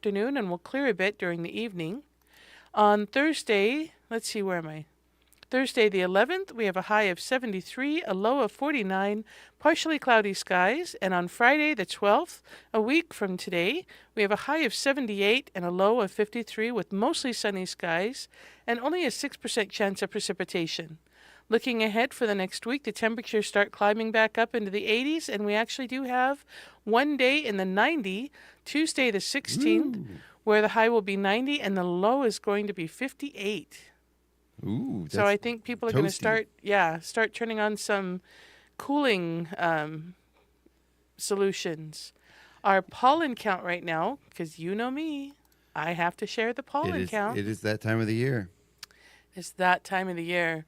afternoon and will clear a bit during the evening. On Thursday, let's see, where am I? Thursday the 11th, we have a high of 73, a low of 49, partially cloudy skies. And on Friday the 12th, a week from today, we have a high of 78 and a low of 53 with mostly sunny skies and only a 6% chance of precipitation. Looking ahead for the next week, the temperatures start climbing back up into the 80s, and we actually do have one day in the 90, Tuesday the 16th, where the high will be 90 and the low is going to be 58. Ooh, So I think people are going to toasty. start turning on some cooling solutions. Our pollen count right now, because you know me, I have to share the pollen count. It is that time of the year. It's that time of the year.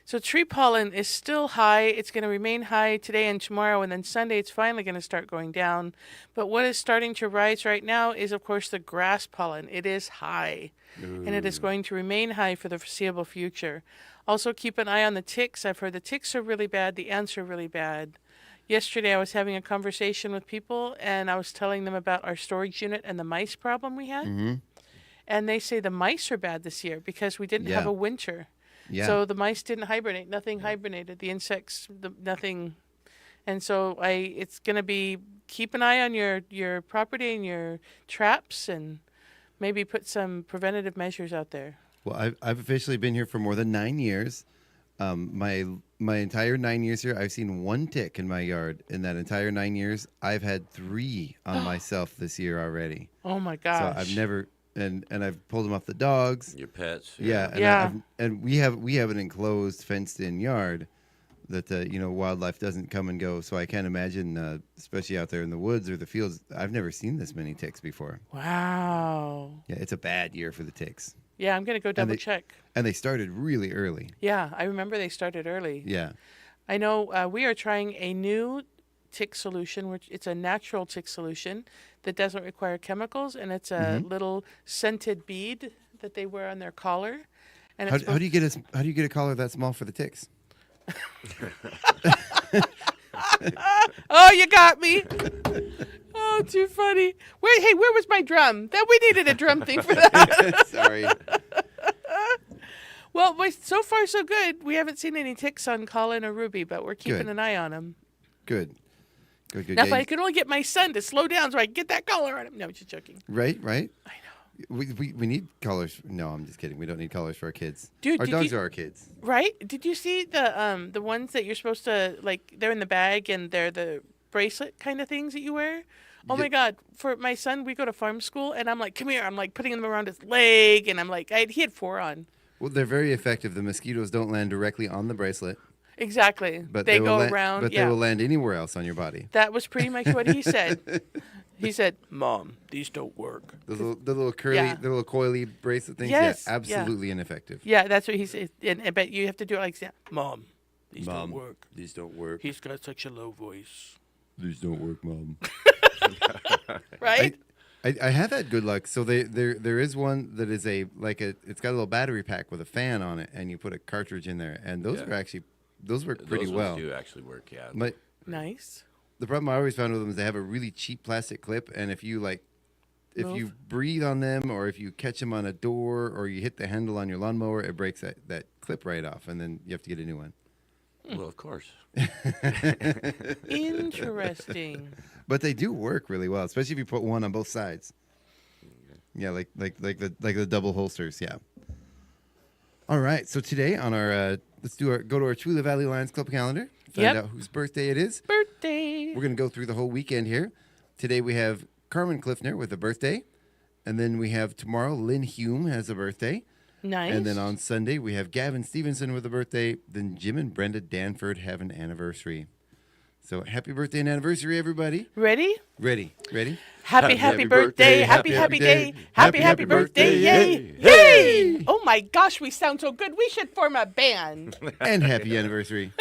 So tree pollen is still high. It's going to remain high today and tomorrow, and then Sunday it's finally going to start going down. But what is starting to rise right now is, of course, the grass pollen. It is high, and it is going to remain high for the foreseeable future. Also, keep an eye on the ticks. I've heard the ticks are really bad. The ants are really bad. Yesterday, I was having a conversation with people, and I was telling them about our storage unit and the mice problem we had. Mm-hmm. And they say the mice are bad this year because we didn't have a winter. Yeah. So the mice didn't hibernate. Nothing hibernated. The insects, nothing. And so it's going to be, keep an eye on your property and your traps and maybe put some preventative measures out there. Well, I've officially been here for more than 9 years. My entire 9 years here, I've seen one tick in my yard. In that entire 9 years, I've had 3 on myself this year already. Oh my gosh. So I've never... And I've pulled them off the dogs. Your pets. Yeah. And we have an enclosed, fenced-in yard that wildlife doesn't come and go. So I can't imagine, especially out there in the woods or the fields. I've never seen this many ticks before. Wow. Yeah, it's a bad year for the ticks. Yeah, I'm gonna go double check. And they started really early. Yeah, I remember they started early. Yeah. I know we are trying a new tick solution, which it's a natural tick solution that doesn't require chemicals, and it's a little scented bead that they wear on their collar. And How do you get a collar that small for the ticks? Oh, you got me. Oh, too funny. Where was my drum? We needed a drum thing for that. Sorry. Well, so far so good. We haven't seen any ticks on Colin or Ruby, but we're keeping an eye on them. Good. Now, if I could only get my son to slow down so I can get that collar on him. No, just joking. Right. I know. We need collars. No, I'm just kidding. We don't need collars for our kids. Dude, our dogs are our kids. Right? Did you see the ones that you're supposed to, like, they're in the bag and they're the bracelet kind of things that you wear? Oh, my God. For my son, we go to farm school, and I'm like, come here. I'm, like, putting them around his leg, and I'm like, he had 4 on. Well, they're very effective. The mosquitoes don't land directly on the bracelet. Exactly. But they go around. But they will land anywhere else on your body. That was pretty much what he said. He said, "Mom, these don't work." The little curly, the little coily bracelet things. Yes, yeah, absolutely ineffective. Yeah, that's what he said. But you have to do it like that. Mom, these don't work. These don't work. He's got such a low voice. These don't work, Mom. Right? I have had good luck. So there is one that is it's got a little battery pack with a fan on it, and you put a cartridge in there, and those work pretty well. Those do actually work, yeah. But nice. The problem I always found with them is they have a really cheap plastic clip, and if you you breathe on them, or if you catch them on a door, or you hit the handle on your lawnmower, it breaks that clip right off, and then you have to get a new one. Well, of course. Interesting. But they do work really well, especially if you put one on both sides. Yeah, like the double holsters. Yeah. All right. So today on our go to our Tooele Valley Lions Club calendar. Find out whose birthday it is. Birthday. We're gonna go through the whole weekend here. Today we have Carmen Cliffner with a birthday, and then we have tomorrow Lynn Hume has a birthday. Nice. And then on Sunday we have Gavin Stevenson with a birthday. Then Jim and Brenda Danford have an anniversary. So happy birthday and anniversary, everybody. Ready? Ready. Happy birthday. Happy day. Happy birthday. Yay. Yay. Oh my gosh, we sound so good. We should form a band. And happy anniversary.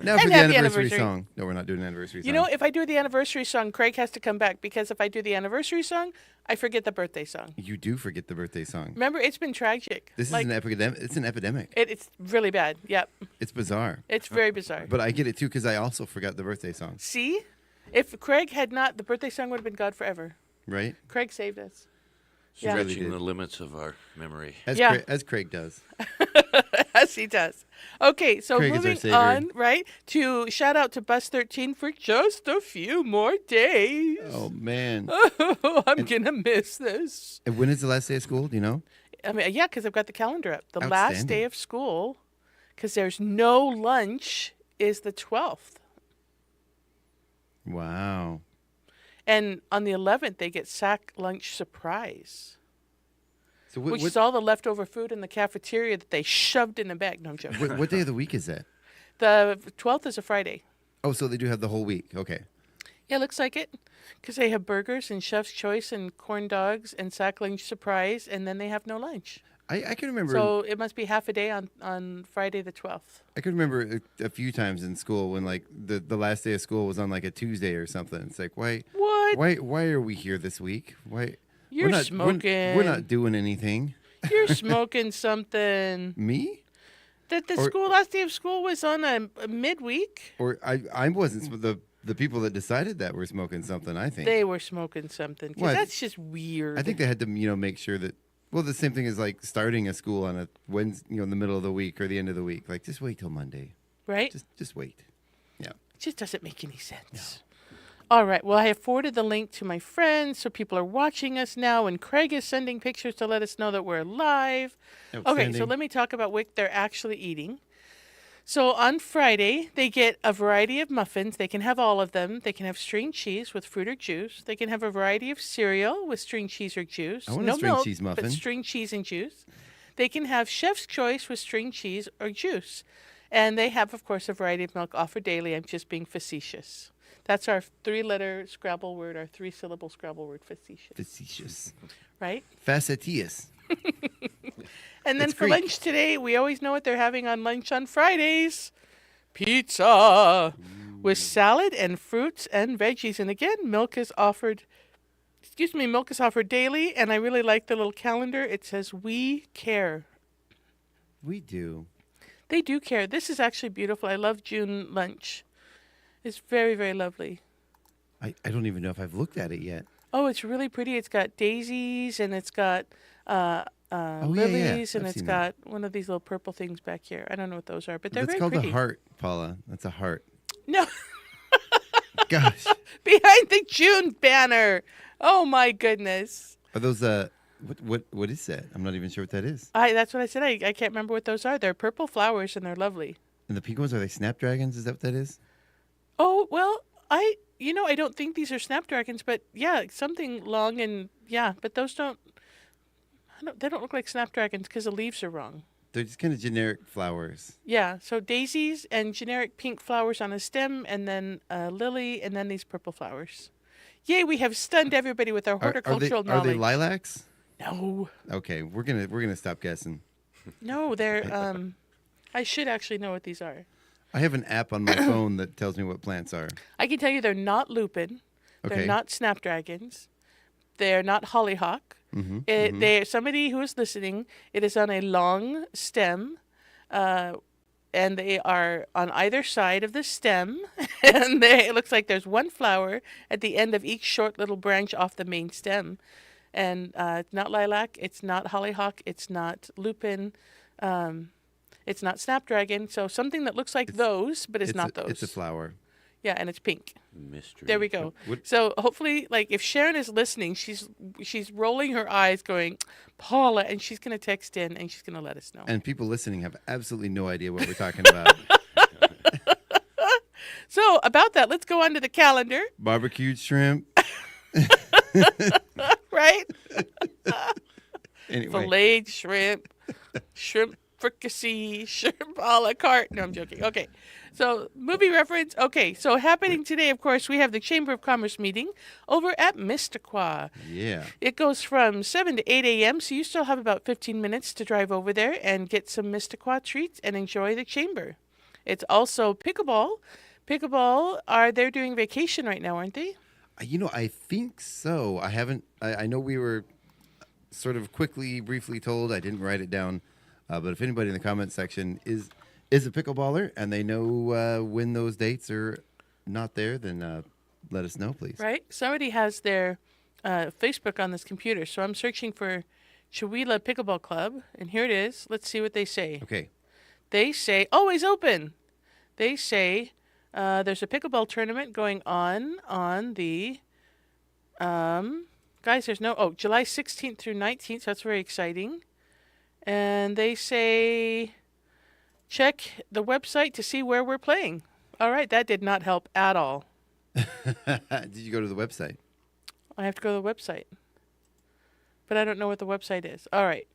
Now for the anniversary song. No, we're not doing an anniversary song. You know, if I do the anniversary song, Craig has to come back, because if I do the anniversary song, I forget the birthday song. You do forget the birthday song. Remember, it's been tragic. This is an epidemic. It's an epidemic. It's really bad. Yep. It's bizarre. It's very bizarre. But I get it, too, because I also forgot the birthday song. See? If Craig had not, the birthday song would have been God Forever. Right? Craig saved us. Yeah. Really Stretching did. the limits of our memory. Yeah. As Craig does. As he does. Okay, so Craig is our moving savior. on, right, to shout out to Bus 13 for just a few more days. Oh man. I'm going to miss this. And when is the last day of school? Do you know? I mean, yeah, because I've got the calendar up. The last Outstanding. day of school, because there's no lunch, is the 12th. Wow. And on the 11th, they get sack lunch surprise, So which is all the leftover food in the cafeteria that they shoved in a bag. No, I'm joking. what day of the week is that? The 12th is a Friday. Oh, so they do have the whole week. Okay. Yeah, looks like it. Because they have burgers and Chef's Choice and corn dogs and sack lunch surprise, and then they have no lunch. I can remember. So it must be half a day on Friday the 12th. I can remember a few times in school when like the last day of school was on like a Tuesday or something. It's like What? why are we here this week? Why You're we're not, smoking. We're not doing anything. You're smoking something. Me? That the Or- last day of school was on a midweek. Or I wasn't the people that decided that were smoking something, I think. They were smoking something. 'Cause What? that's just weird. I think they had to, make sure that well, the same thing as like starting a school on a Wednesday, in the middle of the week or the end of the week. Like just wait till Monday. right? Just wait. Yeah. It just doesn't make any sense. All right. Well, I have forwarded the link to my friends, so people are watching us now, and Craig is sending pictures to let us know that we're live. Okay, so Outstanding. let me talk about what they're actually eating. So on Friday, they get a variety of muffins. They can have all of them. They can have string cheese with fruit or juice. They can have a variety of cereal with string cheese or juice. I want a no string milk, cheese but muffin. string cheese and juice. They can have Chef's Choice with string cheese or juice. And they have, of course, a variety of milk offered daily. I'm just being facetious. That's our 3-letter Scrabble word, our 3-syllable Scrabble word, facetious. Facetious. Right? Facetious. And then It's for Greek. lunch today, we always know what they're having on lunch on Fridays. Pizza with salad and fruits and veggies. And again, milk is offered daily. And I really like the little calendar. It says, "We care." We do. They do care. This is actually beautiful. I love June lunch. It's very, very lovely. I don't even know if I've looked at it yet. Oh, it's really pretty. It's got daisies and it's got yeah. lilies and I've it's seen got one of these little purple things back here. I don't know what those are, but they're That's very called pretty. a heart, Paula. That's a heart. No, Gosh. behind the June banner. Oh my goodness. Are those what is that? I'm not even sure what that is. That's what I said. I can't remember what those are. They're purple flowers and they're lovely. And the pink ones, are they snapdragons? Is that what that is? Oh, well, I don't think these are snapdragons, but yeah, something long and yeah, but those they don't look like snapdragons because the leaves are wrong. They're just kind of generic flowers. Yeah, so daisies and generic pink flowers on a stem, and then a lily, and then these purple flowers. Yay, we have stunned everybody with our Are horticultural they knowledge. lilacs? No, Okay, we're gonna stop guessing. no, they're I should actually know what these are. I have an app on my phone that tells me what plants are. I can tell you they're not lupin, they're Okay. not snapdragons, they're not hollyhock. Mm-hmm. They somebody who is listening. It is on a long stem, and they are on either side of the stem, and it looks like there's one flower at the end of each short little branch off the main stem, and it's not lilac, it's not hollyhock, it's not lupin, it's not snapdragon. So something that looks like those, but it's not those. It's a flower. Yeah, and it's pink. Mystery. There we go. What- So hopefully, like if Sharon is listening, she's rolling her eyes, going, "Paula," and she's gonna text in and she's gonna let us know. And people listening have absolutely no idea what we're talking about. So about that, let's go on to the calendar, Barbecued shrimp. right? Anyway, Filleted shrimp, shrimp fricassee, shrimp a la carte. No, I'm joking. Okay. So movie reference. Okay. So happening today, of course, we have the Chamber of Commerce meeting over at Mistaqua. yeah. It goes from 7 to 8 a.m., so you still have about 15 minutes to drive over there and get some Mistaqua treats and enjoy the chamber. It's also pickleball. They're doing vacation right now, aren't they? I think so. I haven't. I know we were sort of briefly told. I didn't write it down. But if anybody in the comment section is a pickleballer and they know when those dates are not there, then let us know, please. Right? Somebody has their Facebook on this computer. So I'm searching for Chihuahua Pickleball Club, and here it is. Let's see what they say. Okay. They say, always open. They say there's a pickleball tournament going on the, guys, there's no, July 16th through 19th. So that's very exciting. And they say, check the website to see where we're playing. All right, that did not help at all. Did you go to the website? I have to go to the website. But I don't know what the website is. All right.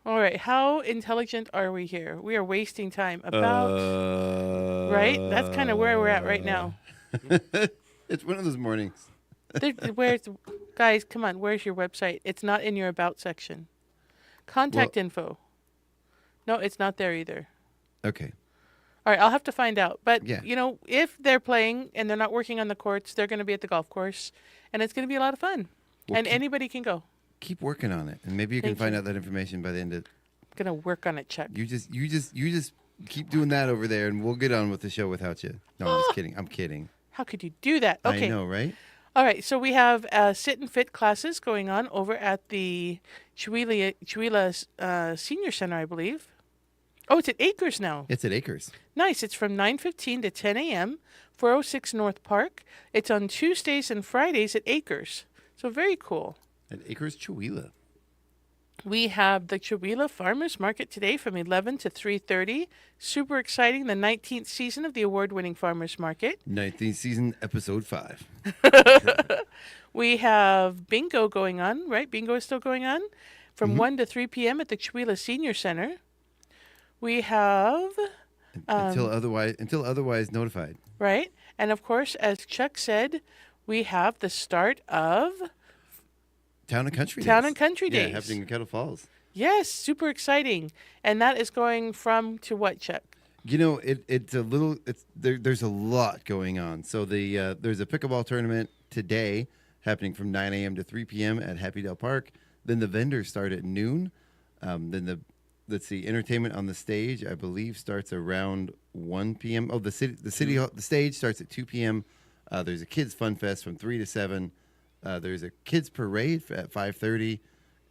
All right, how intelligent are we here? We are wasting time. Right? That's kind of where we're at right now. It's one of those mornings. Guys, come on, where's your website? It's not in your About section. Contact info. No, it's not there either. Okay. All right, I'll have to find out. But, Yeah. if they're playing and they're not working on the courts, they're going to be at the golf course, and it's going to be a lot of fun. Well, and anybody can go. Keep working on it, and maybe you can Thank find you. out that information by the end of. I'm going to work on it, Chuck. You just keep doing that over there, and we'll get on with the show without you. No, I'm just kidding. I'm kidding. How could you do that? Okay. I know, right? All right, so we have sit and fit classes going on over at the Chihuahua Senior Center, I believe. Oh, it's at Acres now. It's at Acres. Nice. It's from 9:15 to 10 a.m., 406 North Park. It's on Tuesdays and Fridays at Acres. So very cool. At Acres Chihuahua. We have the Chihuahua Farmers Market today from 11 to 3:30. Super exciting, the 19th season of the award-winning Farmers Market. 19th season, episode 5. We have bingo going on, right? Bingo is still going on from 1 to 3 p.m. at the Chihuahua Senior Center. We have... Until otherwise notified. Right. And of course, as Chuck said, we have the start of Town and Country Town Days. and Country Days. Yeah, happening in Kettle Falls. Yes, super exciting. And that is going from to what, Chuck? It's a little. There's a lot going on. So there's a pickleball tournament today happening from 9 a.m. to 3 p.m. at Happy Dale Park. Then the vendors start at noon. Then entertainment on the stage, I believe, starts around 1 p.m. Oh, the stage starts at 2 p.m. There's a kids fun fest from 3 to 7. There's a kids parade at 5:30,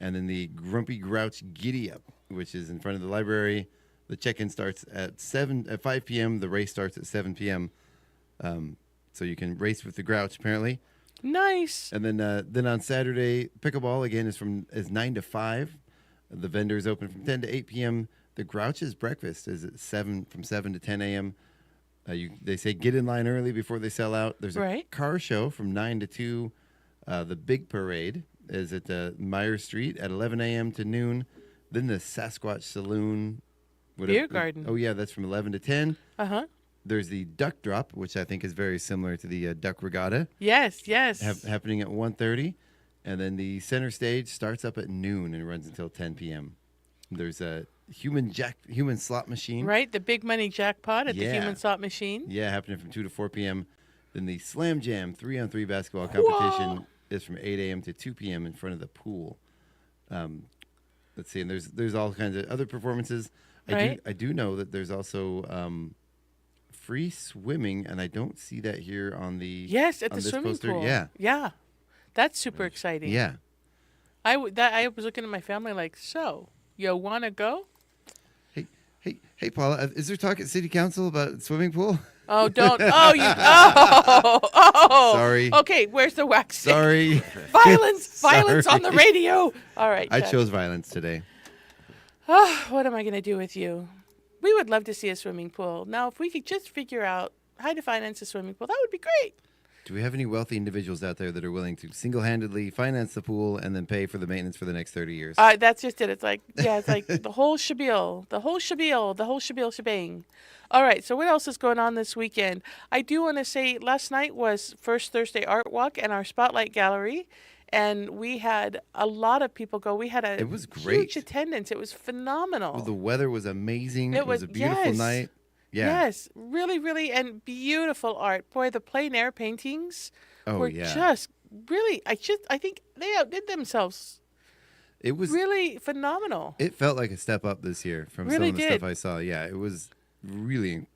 and then the Grumpy Grouch Giddy Up, which is in front of the library. The check-in starts at 5 p.m. The race starts at 7 p.m. So you can race with the Grouch apparently. Nice. And then on Saturday, pickleball again is 9 to 5. The vendors open from 10 to 8 p.m. The Grouch's breakfast is at from 7 to 10 a.m. They say get in line early before they sell out. There's a car show from 9 to 2. The big parade is at Meyer Street at 11 a.m. to noon. Then the Sasquatch Saloon. Beer garden. Oh, yeah, that's from 11 to 10. Uh-huh. There's the Duck Drop, which I think is very similar to the Duck Regatta. Yes. Happening at 1:30. And then the center stage starts up at noon and runs until 10 p.m. There's a human slot machine. Right, the big money jackpot at the human slot machine. Yeah, happening from 2 to 4 p.m. Then the Slam Jam 3-on-3 basketball competition is from 8 a.m. to 2 p.m. in front of the pool. Let's see, and there's all kinds of other performances. Right. I do know that there's also free swimming, and I don't see that here on the at the swimming poster. pool. Yeah, that's super exciting. yeah. I was looking at my family like, so you want to go? Hey, Paula, is there talk at City Council about swimming pool? Oh, don't. Oh. Sorry. Okay, where's the wax stick? Sorry. Violence on the Sorry. radio. All right. I Chuck. chose violence today. What am I going to do with you? We would love to see a swimming pool. Now, if we could just figure out how to finance a swimming pool, that would be great. Do we have any wealthy individuals out there that are willing to single-handedly finance the pool and then pay for the maintenance for the next 30 years? That's just it. It's like the whole shebang. All right, so what else is going on this weekend? I do want to say last night was First Thursday Art Walk and our Spotlight Gallery, and we had a lot of people go. We had It was great. huge attendance. It was phenomenal. Well, the weather was amazing. It was a beautiful yes. night. Yeah. Yes, really, really, and beautiful art. Boy, the plein air paintings were yeah. just really, I think they outdid themselves. It was really phenomenal. It felt like a step up this year from Really some of the did. stuff I saw. Yeah, it was really.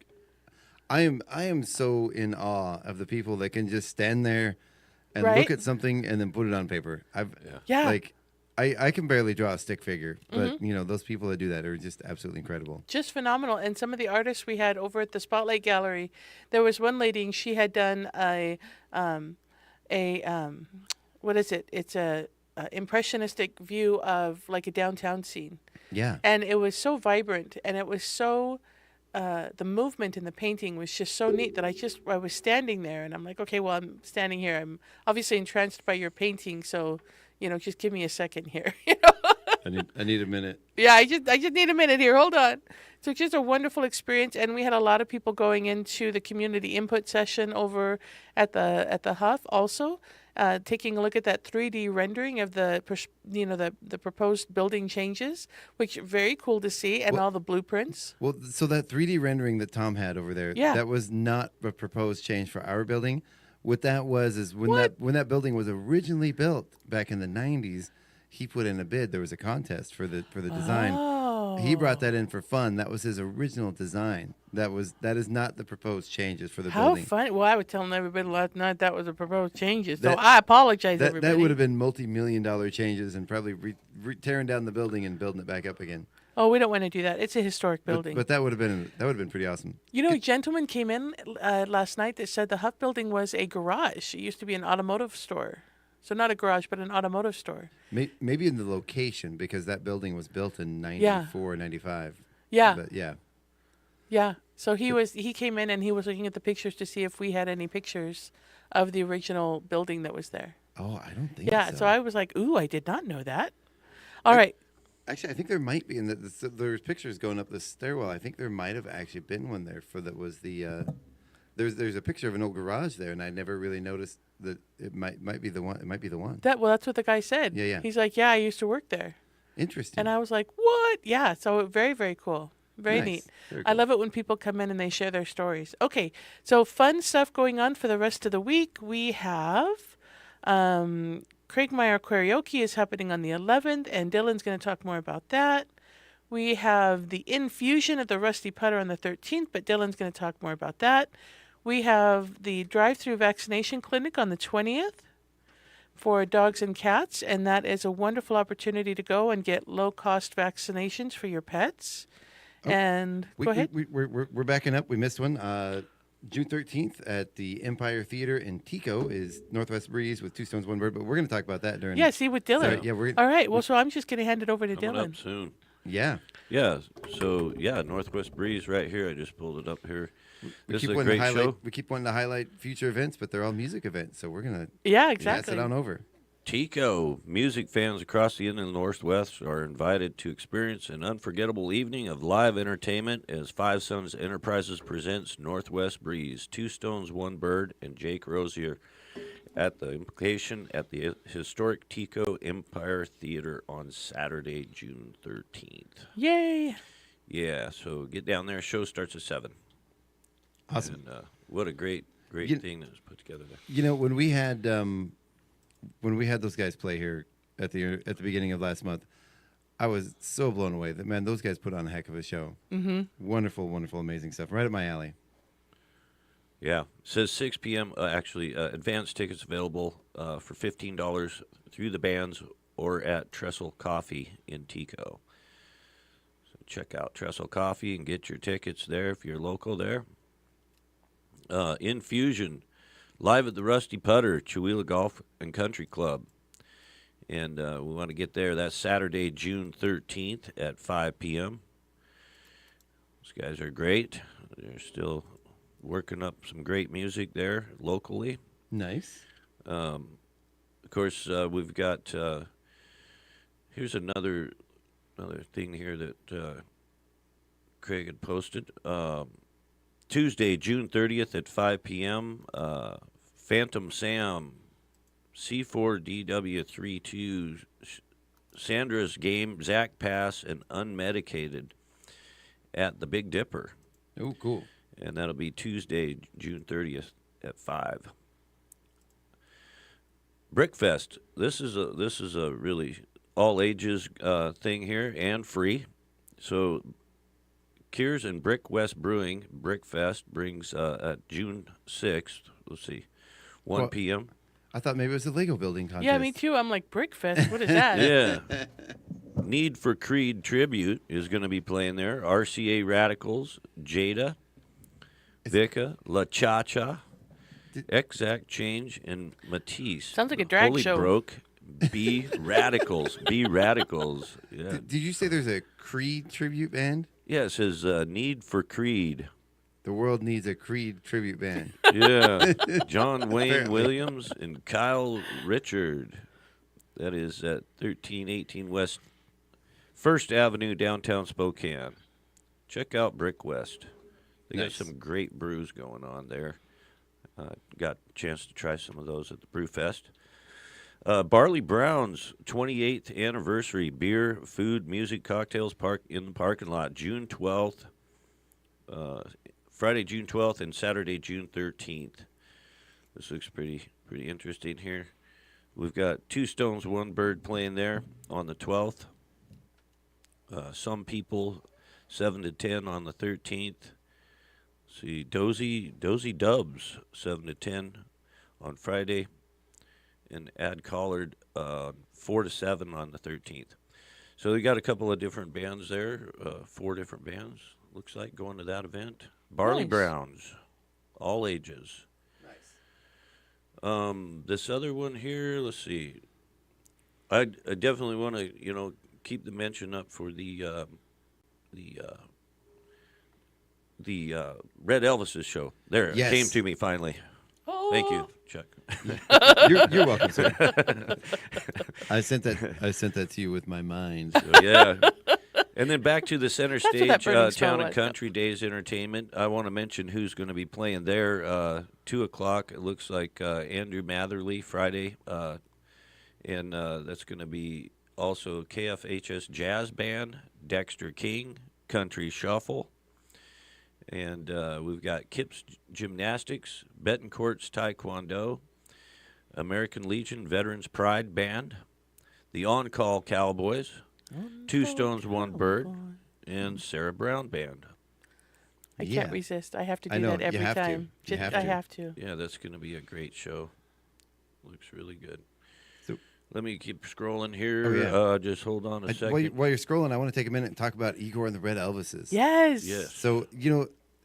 I am so in awe of the people that can just stand there and Right? look at something and then put it on paper. Yeah. Like I can barely draw a stick figure, but those people that do that are just absolutely incredible. Just phenomenal. And some of the artists we had over at the Spotlight Gallery, there was one lady and she had done a what is it? It's a impressionistic view of like a downtown scene. Yeah. And it was so vibrant and it was so the movement in the painting was just so neat that I was standing there and I'm like, okay, well, I'm standing here. I'm obviously entranced by your painting, so just give me a second here. I need a minute. Yeah, I just need a minute here. Hold on. So it's just a wonderful experience, and we had a lot of people going into the community input session over at the Huff also, taking a look at that 3D rendering of the proposed building changes, which very cool to see, and all the blueprints. Well, so that 3D rendering that Tom had over there, Yeah. that was not a proposed change for our building. What that was is when What? that building was originally built back in the 90s, he put in a bid. There was a contest for the design. Oh. He brought that in for fun. That was his original design. That is not the proposed changes for the How building. funny. Well, I was telling everybody last night that was the proposed changes. So That- I apologize, everybody. That would have been multi-million-dollar changes and probably tearing down the building and building it back up again. Oh, we don't want to do that. It's a historic building. But that would have been pretty awesome. A gentleman came in last night that said the Huff building was a garage. It used to be an automotive store. So not a garage, but an automotive store. Maybe in the location, because that building was built in 94, 95. Yeah. But yeah. Yeah. So he came in and he was looking at the pictures to see if we had any pictures of the original building that was there. Oh, I don't think Yeah. so. So I was like, ooh, I did not know that. All right. Actually, I think there might be. There's pictures going up the stairwell. I think there might have actually been one there there's a picture of an old garage there, and I never really noticed that it might be the one. It might be the one. That's what the guy said. Yeah. He's like, yeah, I used to work there. Interesting. And I was like, what? Yeah. So very, very cool. Very Nice. neat. Very I cool. love it when people come in and they share their stories. Okay. So fun stuff going on for the rest of the week. We have Craig Meyer Karaoke is happening on the 11th, and Dylan's going to talk more about that. We have the infusion of the Rusty Putter on the 13th, but Dylan's going to talk more about that. We have the drive-through vaccination clinic on the 20th for dogs and cats, and that is a wonderful opportunity to go and get low-cost vaccinations for your pets. And go ahead. We're backing up. We missed one. June 13th at the Empire Theater in Tico is Northwest Breeze with Two Stones, One Bird. But we're going to talk about that during. Yeah, see with Dylan. Sorry, yeah, All right. Well, so I'm just going to hand it over to Coming Dylan. up soon. Yeah. Yeah. So Northwest Breeze right here. I just pulled it up here. This is a wanting great to highlight, show. We keep wanting to highlight future events, but they're all music events. So we're going to Yeah, pass exactly. it on over. Tico. Music fans across the Inland Northwest are invited to experience an unforgettable evening of live entertainment as Five Sons Enterprises presents Northwest Breeze, Two Stones, One Bird, and Jake Rosier at the implication at the historic Tico Empire Theater on Saturday, June 13th. Yay. Yeah, so get down there. Show starts at 7. Awesome. And what a great thing that was put together there. When we had those guys play here at the beginning of last month, I was so blown away that, man, those guys put on a heck of a show. Mm-hmm. Wonderful, wonderful, amazing stuff. Right up my alley. Yeah, it says 6 p.m. Advance tickets available for $15 through the bands or at Trestle Coffee in Tico. So check out Trestle Coffee and get your tickets there if you're local there. Infusion, live at the Rusty Putter, Chewelah Golf and Country Club. And we want to get there. That's Saturday, June 13th at 5 p.m. Those guys are great. They're still working up some great music there locally. Nice. Of course, we've got here's another thing here that Craig had posted. Tuesday, June 30th at 5 p.m. Phantom Sam, C4DW32, Sandra's Game, Zach Pass, and Unmedicated at the Big Dipper. Oh, cool. And that'll be Tuesday, June 30th at 5. Brickfest. This is a really all ages thing here and free. So Kears and Brick West Brewing Brickfest brings at June 6th. Let's see, 1 p.m. I thought maybe it was a Lego building contest. Yeah, me too. I'm like, Brickfest. What is that? Yeah. Need for Creed Tribute is going to be playing there. RCA Radicals, Jada, Vika, La Cha Cha, Exact Change, and Matisse. Sounds like a drag Holy show. Broke, B Radicals, B Radicals. Yeah. Did you say there's a Creed tribute band? Yeah, it says Need for Creed. The world needs a Creed tribute band. Yeah. John Wayne Apparently. Williams and Kyle Richard. That is at 1318 West 1st Avenue, downtown Spokane. Check out Brick West. They Nice. got some great brews going on there. Got a chance to try some of those at the Brew Fest. Barley Brown's 28th anniversary beer, food, music, cocktails park in the parking lot, June 12th, Friday, June 12th, and Saturday, June 13th. This looks pretty interesting here. We've got Two Stones, One Bird playing there on the 12th. Some People, 7 to 10 on the 13th. See, Dozy Dubs, 7 to 10 on Friday. And Ad Collard, 4 to 7 on the 13th. So we got a couple of different bands there, 4 different bands, looks like, going to that event. Barley Nice. Browns, all ages. This other one here, let's see. I definitely want to, keep the mention up for the Red Elvis's show. There, Yes. it came to me finally. Oh. Thank you, Chuck. You're welcome, sir. I sent that to you with my mind. So, yeah. And then back to the center That's what stage, that burning smell Town and was. Country Days Entertainment. I want to mention who's going to be playing there. 2 o'clock, it looks like Andrew Matherly Friday. And that's going to be also KFHS Jazz Band, Dexter King, Country Shuffle. And we've got Kips Gymnastics, Betancourt's Taekwondo, American Legion Veterans Pride Band, the On-Call Cowboys, Two Stones, One Bird, and Sarah Brown Band. I Yeah. can't resist. I have to I do know, that you every have to. time. You have I to. have to. Yeah, that's going to be a great show. Looks really good. So- Let me keep scrolling here. Oh, yeah. Just hold on a second. While you're scrolling, I want to take a minute and talk about Igor and the Red Elvises. Yes. Yes. So,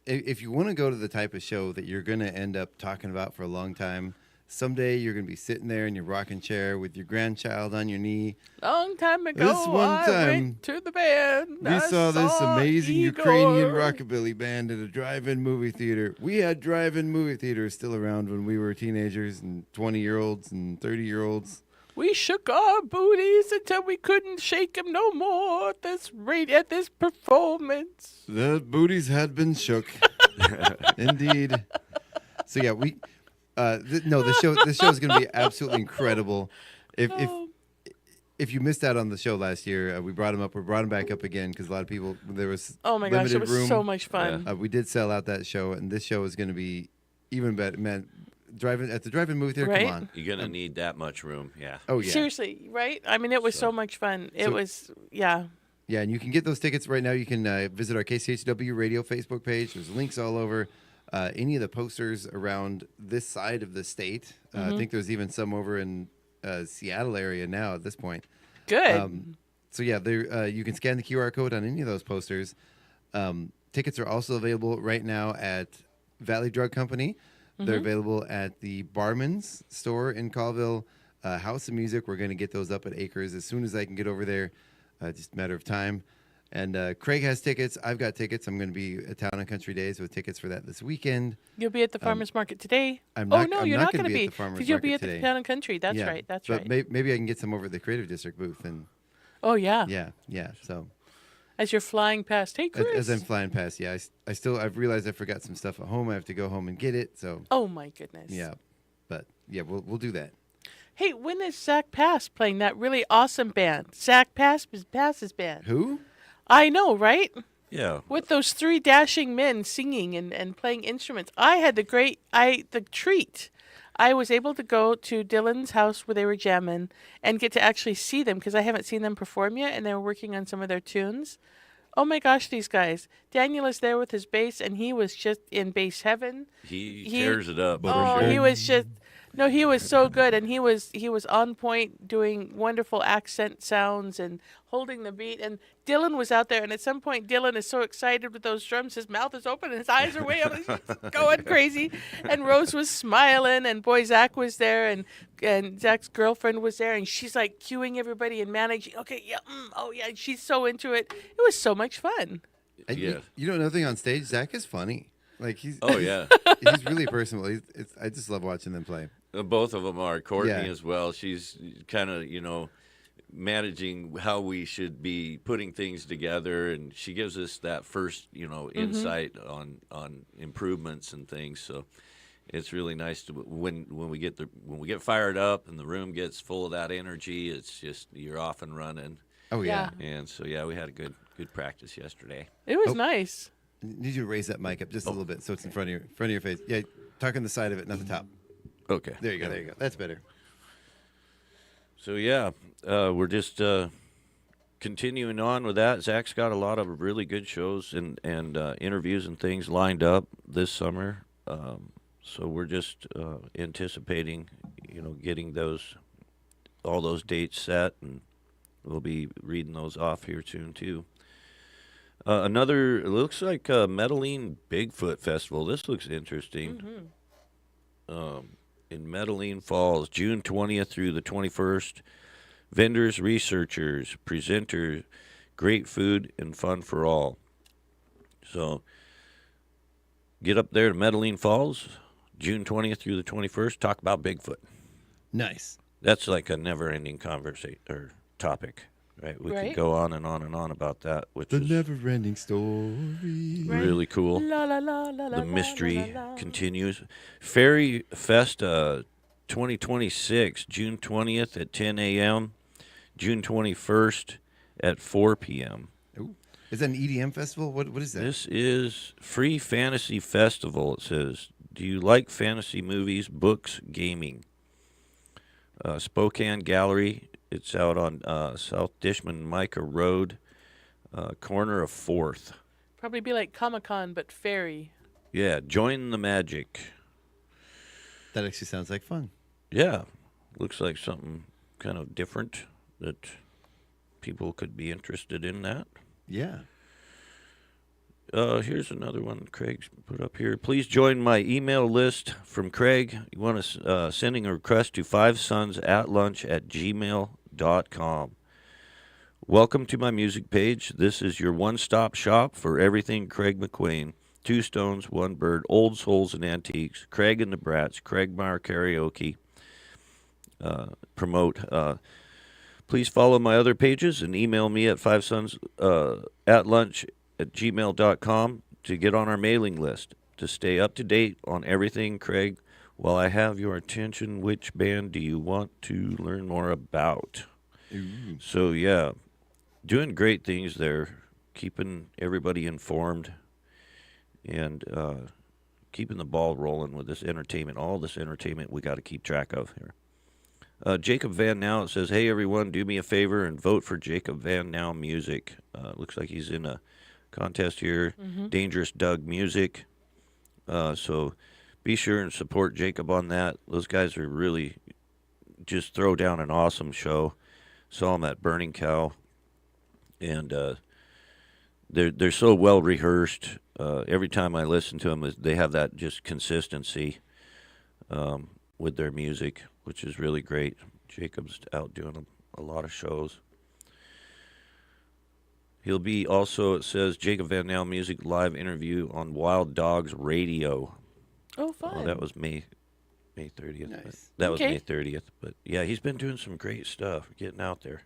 if you want to go to the type of show that you're going to end up talking about for a long time, someday you're going to be sitting there in your rocking chair with your grandchild on your knee. Long time ago, This one I time, went to the band. We I saw this amazing Igor. Ukrainian rockabilly band at a drive-in movie theater. We had drive-in movie theaters still around when we were teenagers and 20-year-olds and 30-year-olds. We shook our booties until we couldn't shake them no more at this performance. The booties had been shook. Indeed. So yeah, the show is going to be absolutely incredible. If you missed out on the show last year, we brought him up. We brought him back up again because a lot of people, there was Oh my gosh, it limited was room. so much fun. We did sell out that show, and this show is going to be even better. Man, at the drive-in movie theater, Right? come on. You're going to need that much room. Yeah. Oh yeah. Seriously, right? I mean, it was so much fun. It was, yeah. Yeah, and you can get those tickets right now. You can visit our KCHW radio Facebook page. There's links all over. Any of the posters around this side of the state. I think there's even some over in Seattle area now at this point. Good. So yeah, there you can scan the QR code on any of those posters. Tickets are also available right now at Valley Drug Company. They're available at the Barman's store in Colville. House of Music, we're going to get those up at Acres as soon as I can get over there. Just a matter of time. And Craig has tickets. I've got tickets. I'm going to be at Town and Country Days with tickets for that this weekend. You'll be at the farmer's market today? I'm Oh, not- no, I'm you're not not gonna going to be be. at the farmer's Because you'll be market at the today. Town and Country. That's Yeah, right. That's but right. maybe I can get some over at the Creative District booth. And Oh, yeah. yeah. So As you're flying past. Hey, Chris. as I'm flying past, yeah, I've realized I forgot some stuff at home. I have to go home and get it. So Oh, my goodness. yeah, but yeah, we'll do that. Hey, when is Zach Pass playing that really awesome band? Zach Pass's band. Who? I know, right? Yeah. With those 3 dashing men singing and playing instruments. I had the treat. I was able to go to Dylan's house where they were jamming and get to actually see them because I haven't seen them perform yet, and they were working on some of their tunes. Oh my gosh, these guys. Daniel is there with his bass, and he was just in bass heaven. He tears it up. for Oh, sure. he was just No, he was so good, and he was on point, doing wonderful accent sounds and holding the beat. And Dylan was out there, and at some point, Dylan is so excited with those drums, his mouth is open and his eyes are way up, and he's going crazy. And Rose was smiling, and boy Zach was there, and Zach's girlfriend was there, and she's like cueing everybody and managing. Okay, yeah, oh yeah, she's so into it. It was so much fun. And Yeah. you know another thing on stage, Zach is funny. Like he's Oh yeah. he's really personable. I just love watching them play. Both of them are. Courtney Yeah. as well. She's kind of, managing how we should be putting things together, and she gives us that first, insight on improvements and things. So it's really nice to when we get fired up and the room gets full of that energy. It's just you're off and running. Oh yeah. And so yeah, we had a good practice yesterday. It was Oh. nice. Need you to raise that mic up just a little bit so it's in front of your face. Yeah, talk on the side of it, not the top. Okay. There you go. That's better. So yeah, we're just continuing on with that. Zach's got a lot of really good shows and interviews and things lined up this summer. So we're just anticipating, getting all those dates set, and we'll be reading those off here soon too. It looks like Medellin Bigfoot Festival. This looks interesting. In Medellin Falls, June 20th through the 21st. Vendors, researchers, presenters, great food and fun for all. So get up there to Medellin Falls, June 20th through the 21st. Talk about Bigfoot. Nice. That's like a never-ending conversation or topic, right? We Right. could go on and on and on about that, which The is never-ending story. Right. really cool. La la la la la. The mystery continues. Fairy Fest 2026, June 20th at 10 a.m., June 21st at 4 p.m. Ooh. Is that an EDM festival? What is that? This is Free Fantasy Festival, it says. Do you like fantasy movies, books, gaming? Spokane Gallery. It's out on South Dishman Micah Road, corner of 4th. Probably be like Comic-Con, but fairy. Yeah, join the magic. That actually sounds like fun. Yeah, looks like something kind of different that people could be interested in that. Yeah. Here's another one Craig's put up here. Please join my email list from Craig. You want to sending a request to 5sons@lunch@gmail.com. Welcome to my music page. This is your one-stop shop for everything Craig McQueen. Two Stones, One Bird, Old Souls and Antiques, Craig and the Brats, Craig Meyer Karaoke. Promote. Please follow my other pages and email me at 5sons@lunch@gmail.com to get on our mailing list to stay up to date on everything Craig. While I have your attention, which band do you want to learn more about? Ooh. So yeah, doing great things there, keeping everybody informed, and keeping the ball rolling with this entertainment. All this entertainment we got to keep track of here. Jacob Van Now says, "Hey everyone, do me a favor and vote for Jacob Van Now Music." Looks like he's in a contest here. Dangerous Doug Music. So be sure and support Jacob on that. Those guys are really just throw down an awesome show. Saw them at Burning Cow, and they're so well rehearsed. Every time I listen to them, they have that just consistency with their music, which is really great. Jacob's out doing a lot of shows. He'll be also, it says, Jacob Van Now Music live interview on Wild Dogs Radio. Oh, fun. Oh, that was May 30th. Nice. That was Okay. May 30th. But yeah, he's been doing some great stuff, getting out there.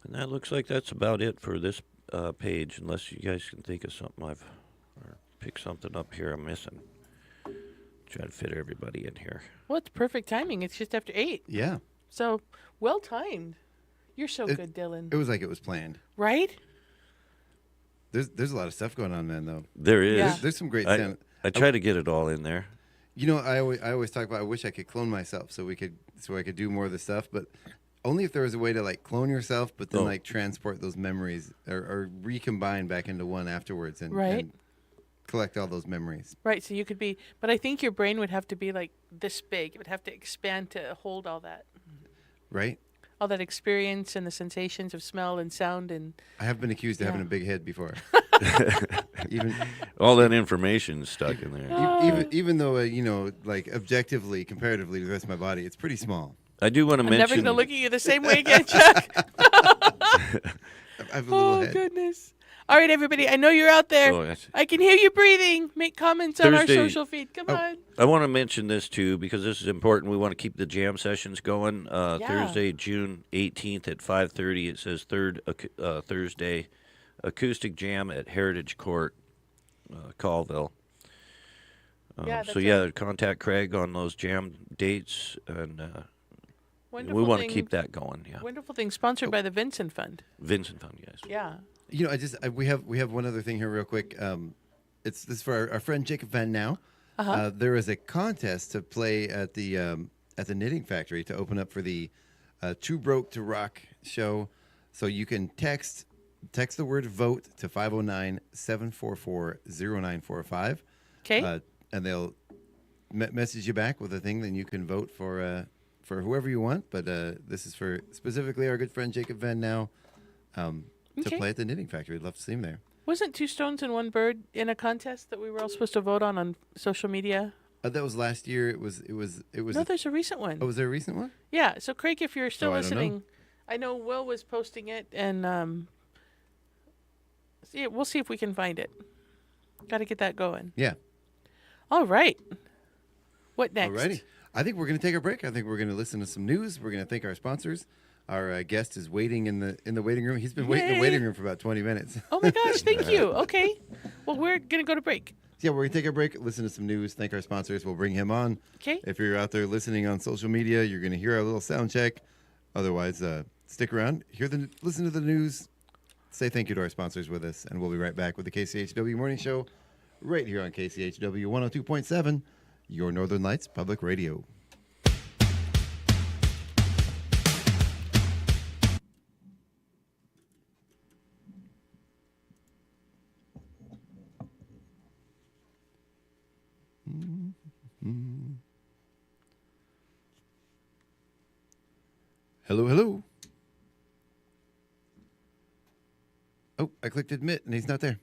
And that looks like that's about it for this page, unless you guys can think of something or pick something up here I'm missing. Try to fit everybody in here. Well, it's perfect timing. It's just after 8. Yeah. So, well timed. You're so It- good, Dylan. It was like it was planned. Right? There's a lot of stuff going on, man. Though There is. Yeah. there's some great I sound. try to get it all in there. You know, I always talk about I wish I could clone myself so I could do more of the stuff, but only if there was a way to like clone yourself, but then Oh. like transport those memories or recombine back into one afterwards. And Right. and collect all those memories. Right, so you could be, but I think your brain would have to be like this big. It would have to expand to hold all that. Right? All that experience and the sensations of smell and sound and I have been accused of having Yeah. a big head before. even All that information stuck in there. even though like objectively, comparatively to the rest of my body, it's pretty small. I do want to I'm never mention. going to look at you the same way again, Chuck. I have a little Oh, head. goodness. All right, everybody. I know you're out there. Oh, yes. I can hear you breathing. Make comments on our Thursday- social feed. Come on. I want to mention this too because this is important. We want to keep the jam sessions going. Thursday, June 18th at 5:30. It says Thursday acoustic jam at Heritage Court, Colville. Yeah, so that's yeah, contact Craig on those jam dates, and Wonderful we want to thing- keep that going. Yeah, Wonderful thing. Sponsored by the Vincent Fund. Vincent Fund, yes. Yeah. We have one other thing here real quick. It's this for our friend Jacob Van Now. There is a contest to play at the Knitting Factory to open up for the Too Broke to Rock show. So you can text the word vote to 509-744-0945. Okay. And they'll message you back with a thing. Then you can vote for whoever you want. But this is for specifically our good friend Jacob Van Now to Okay. play at the Knitting Factory. We'd love to see him there. Wasn't Two Stones and One Bird in a contest that we were all supposed to vote on social media? That was last year. It was. No, there's a recent one. Oh, was there a recent one? Yeah. So, Craig, if you're still Oh, I don't know. listening, I know Will was posting it, and we'll see if we can find it. Got to get that going. Yeah. All right. What next? Alrighty. I think we're going to take a break. I think we're going to listen to some news. We're going to thank our sponsors. Our guest is waiting in the waiting room. He's been waiting in the Yay. waiting room for about 20 minutes. Oh my gosh! Thank you. Okay. Well, we're gonna go to break. Yeah, we're going to take a break, listen to some news, thank our sponsors. We'll bring him on. Okay. If you're out there listening on social media, you're going to hear our little sound check. Otherwise, stick around, listen to the news, say thank you to our sponsors with us, and we'll be right back with the KCHW Morning Show right here on KCHW 102.7, your Northern Lights Public Radio. Hello, hello. Oh, I clicked admit, and he's not there.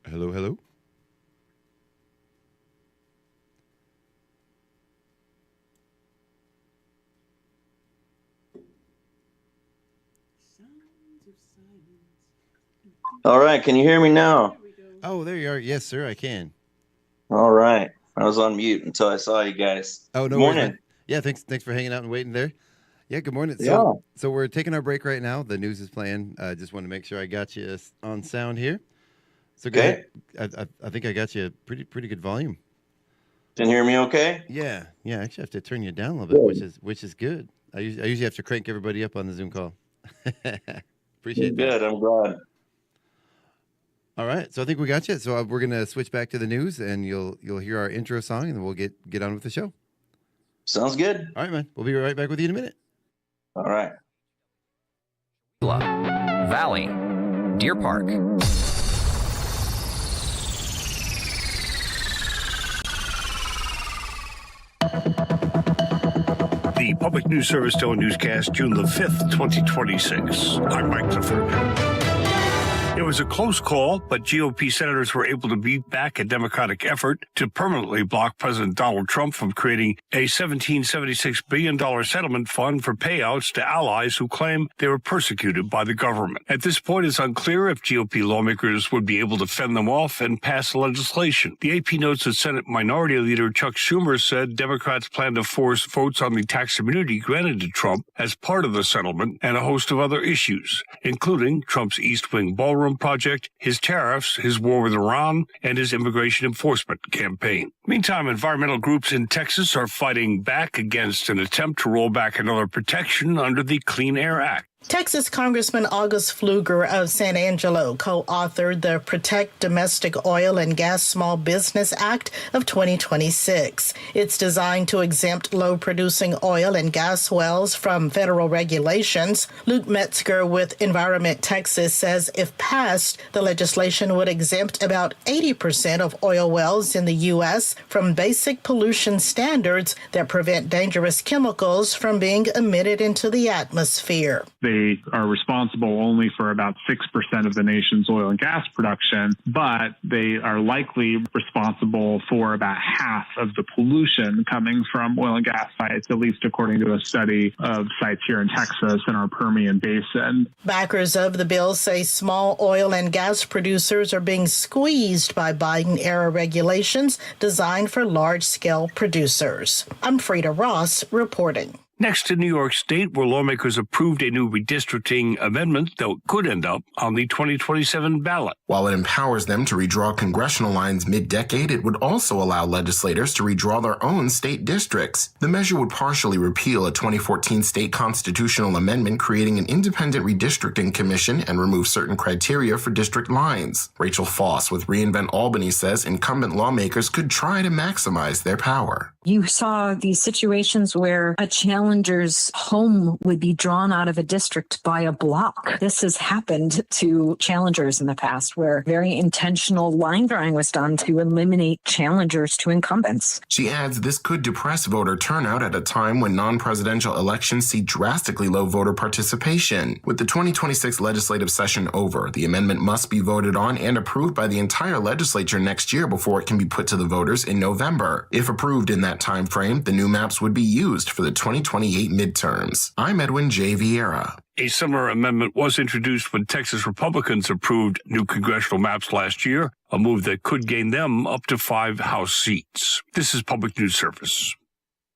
Hello, hello. All right, can you hear me now? Oh, there you are. Yes, sir, I can. All right. I was on mute until I saw you guys. Oh, no Good worries, morning. man. Yeah, thanks for hanging out and waiting there. Yeah, good morning. Yeah. So we're taking our break right now. The news is playing. I just want to make sure I got you on sound here. So go Okay. ahead. I think I got you a pretty good volume. Can you hear me okay? Yeah. Actually, I have to turn you down a little bit, Good. which is good. I usually have to crank everybody up on the Zoom call. Appreciate that. Good. I'm glad. All right, so I think we got you. So we're gonna switch back to the news, and you'll hear our intro song, and then we'll get on with the show. Sounds good. All right, man. We'll be right back with you in a minute. All right. Valley, Deer Park. The Public News Service Tone Newscast, June the 5th, 2026. I'm Mike Clifford. It was a close call, but GOP senators were able to beat back a Democratic effort to permanently block President Donald Trump from creating a $1776 billion settlement fund for payouts to allies who claim they were persecuted by the government. At this point, it's unclear if GOP lawmakers would be able to fend them off and pass the legislation. The AP notes that Senate Minority Leader Chuck Schumer said Democrats plan to force votes on the tax immunity granted to Trump as part of the settlement and a host of other issues, including Trump's East Wing Ballroom project, his tariffs, his war with Iran, and his immigration enforcement campaign. Meantime, environmental groups in Texas are fighting back against an attempt to roll back another protection under the Clean Air Act. Texas Congressman August Pfluger of San Angelo co-authored the Protect Domestic Oil and Gas Small Business Act of 2026. It's designed to exempt low-producing oil and gas wells from federal regulations. Luke Metzger with Environment Texas says if passed, the legislation would exempt about 80% of oil wells in the U.S. from basic pollution standards that prevent dangerous chemicals from being emitted into the atmosphere. They are responsible only for about 6% of the nation's oil and gas production, but they are likely responsible for about half of the pollution coming from oil and gas sites, at least according to a study of sites here in Texas and our Permian Basin. Backers of the bill say small oil and gas producers are being squeezed by Biden-era regulations designed for large-scale producers. I'm Frida Ross reporting. Next to New York State, where lawmakers approved a new redistricting amendment that could end up on the 2027 ballot. While it empowers them to redraw congressional lines mid-decade, it would also allow legislators to redraw their own state districts. The measure would partially repeal a 2014 state constitutional amendment creating an independent redistricting commission and remove certain criteria for district lines. Rachel Foss with Reinvent Albany says incumbent lawmakers could try to maximize their power. You saw these situations where a challenger's home would be drawn out of a district by a block. This has happened to challengers in the past, where very intentional line drawing was done to eliminate challengers to incumbents. She adds this could depress voter turnout at a time when non-presidential elections see drastically low voter participation. With the 2026 legislative session over, the amendment must be voted on and approved by the entire legislature next year before it can be put to the voters in November. If approved in that time frame, the new maps would be used for the 2028 midterms. I'm Edwin J. Vieira. A similar amendment was introduced when Texas Republicans approved new congressional maps last year, a move that could gain them up to 5 House seats. This is Public News Service.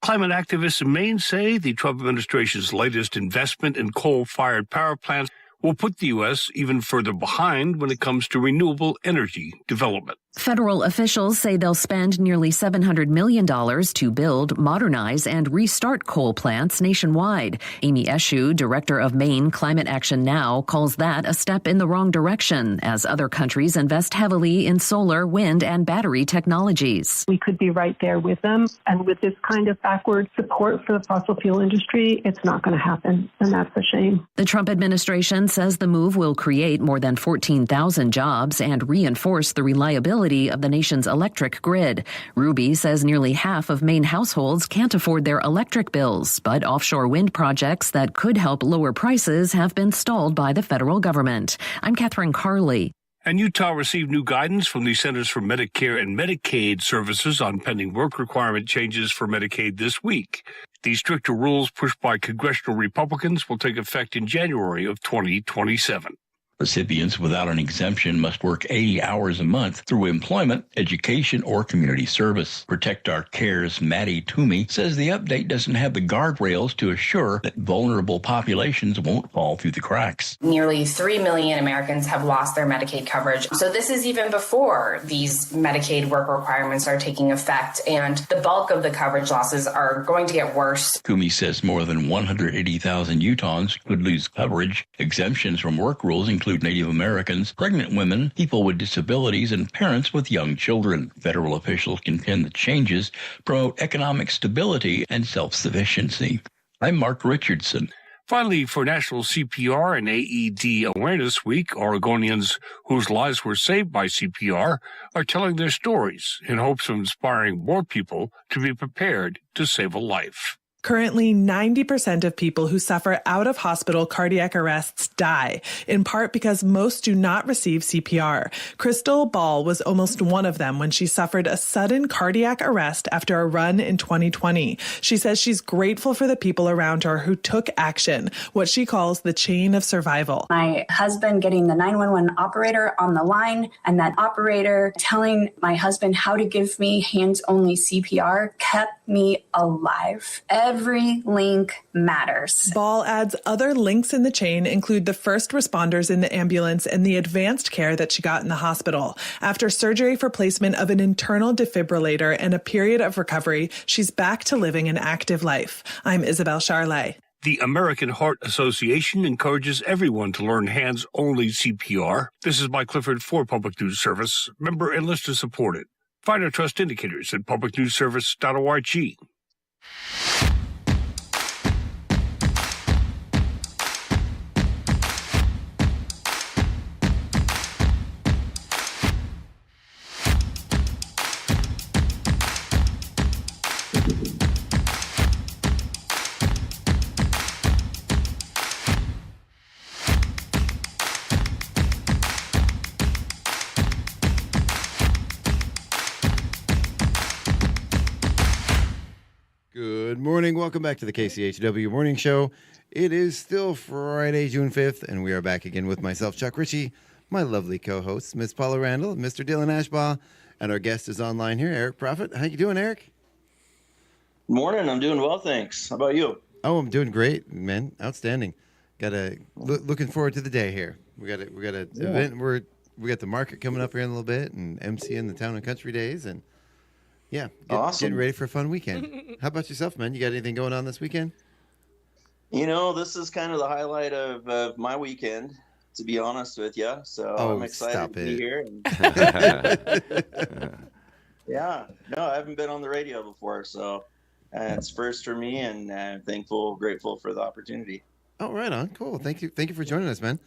Climate activists in Maine say the Trump administration's latest investment in coal-fired power plants will put the U.S. even further behind when it comes to renewable energy development. Federal officials say they'll spend nearly $700 million to build, modernize, and restart coal plants nationwide. Amy Eshu, director of Maine Climate Action Now, calls that a step in the wrong direction as other countries invest heavily in solar, wind, and battery technologies. We could be right there with them. And with this kind of backward support for the fossil fuel industry, it's not going to happen. And that's a shame. The Trump administration says the move will create more than 14,000 jobs and reinforce the reliability of the nation's electric grid. Ruby says nearly half of Maine households can't afford their electric bills, but offshore wind projects that could help lower prices have been stalled by the federal government. I'm Catherine Carley. And Utah received new guidance from the Centers for Medicare and Medicaid Services on pending work requirement changes for Medicaid this week. These stricter rules pushed by congressional Republicans will take effect in January of 2027. Recipients without an exemption must work 80 hours a month through employment, education, or community service. Protect Our Care's Maddie Toomey says the update doesn't have the guardrails to assure that vulnerable populations won't fall through the cracks. Nearly 3 million Americans have lost their Medicaid coverage. So this is even before these Medicaid work requirements are taking effect, and the bulk of the coverage losses are going to get worse. Toomey says more than 180,000 Utahns could lose coverage. Exemptions from work rules include Native Americans, pregnant women, people with disabilities, and parents with young children. Federal officials contend the changes promote economic stability and self-sufficiency. I'm Mark Richardson. Finally, for National CPR and AED Awareness Week, Oregonians whose lives were saved by CPR are telling their stories in hopes of inspiring more people to be prepared to save a life. Currently, 90% of people who suffer out-of-hospital cardiac arrests die, in part because most do not receive CPR. Crystal Ball was almost one of them when she suffered a sudden cardiac arrest after a run in 2020. She says she's grateful for the people around her who took action, what she calls the chain of survival. My husband getting the 911 operator on the line, and that operator telling my husband how to give me hands-only CPR kept me alive. Every link matters. Ball adds other links in the chain include the first responders in the ambulance and the advanced care that she got in the hospital. After surgery for placement of an internal defibrillator and a period of recovery, she's back to living an active life. I'm Isabel Charlet. The American Heart Association encourages everyone to learn hands-only CPR. This is Mike Clifford for Public News Service, member and listener supported. Find our trust indicators at publicnewsservice.org. Good morning. Welcome back to the KCHW Morning Show. It is still Friday, June 5th, and we are back again with myself, Chuck Ritchie, my lovely co-hosts, Miss Paula Randall, Mr. Dylan Ashbaugh, and our guest is online here, Eric Prophet. How you doing, Eric? Morning. I'm doing well, thanks. How about you? Oh, I'm doing great, man. Outstanding. Looking forward to the day here. We got a event. We got the market coming up here in a little bit, and MCing the Town and Country Days, and yeah, awesome. Getting ready for a fun weekend. How about yourself, man? You got anything going on this weekend? You know, this is kind of the highlight of my weekend, to be honest with you. So I'm excited to be here. Yeah, no, I haven't been on the radio before, so it's first for me, and I'm grateful for the opportunity. Oh, right on. Cool. Thank you for joining us, man.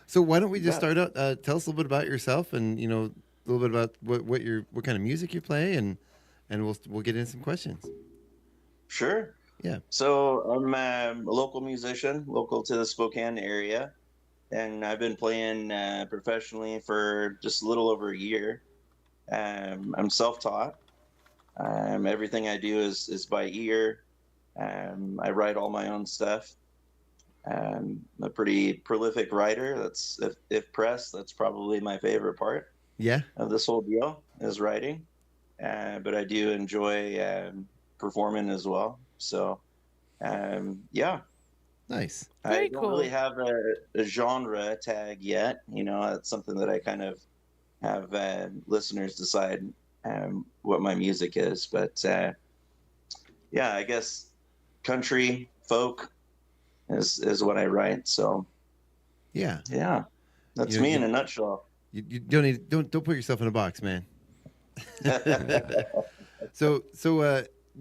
So why don't we just start out? Tell us a little bit about yourself, and a little bit about what kind of music you play, and we'll get into some questions. Sure. Yeah. So I'm a local musician, local to the Spokane area, and I've been playing professionally for just a little over a year. I'm self-taught. Everything I do is by ear. I write all my own stuff. I'm a pretty prolific writer. That's if pressed, that's probably my favorite part. Yeah. Of this whole deal is writing. But I do enjoy performing as well. So, yeah. Nice. I don't really have a genre tag yet. It's something that I kind of have listeners decide what my music is. But, yeah, I guess country, folk is what I write. So, yeah. That's me in a nutshell. You don't put yourself in a box, man. So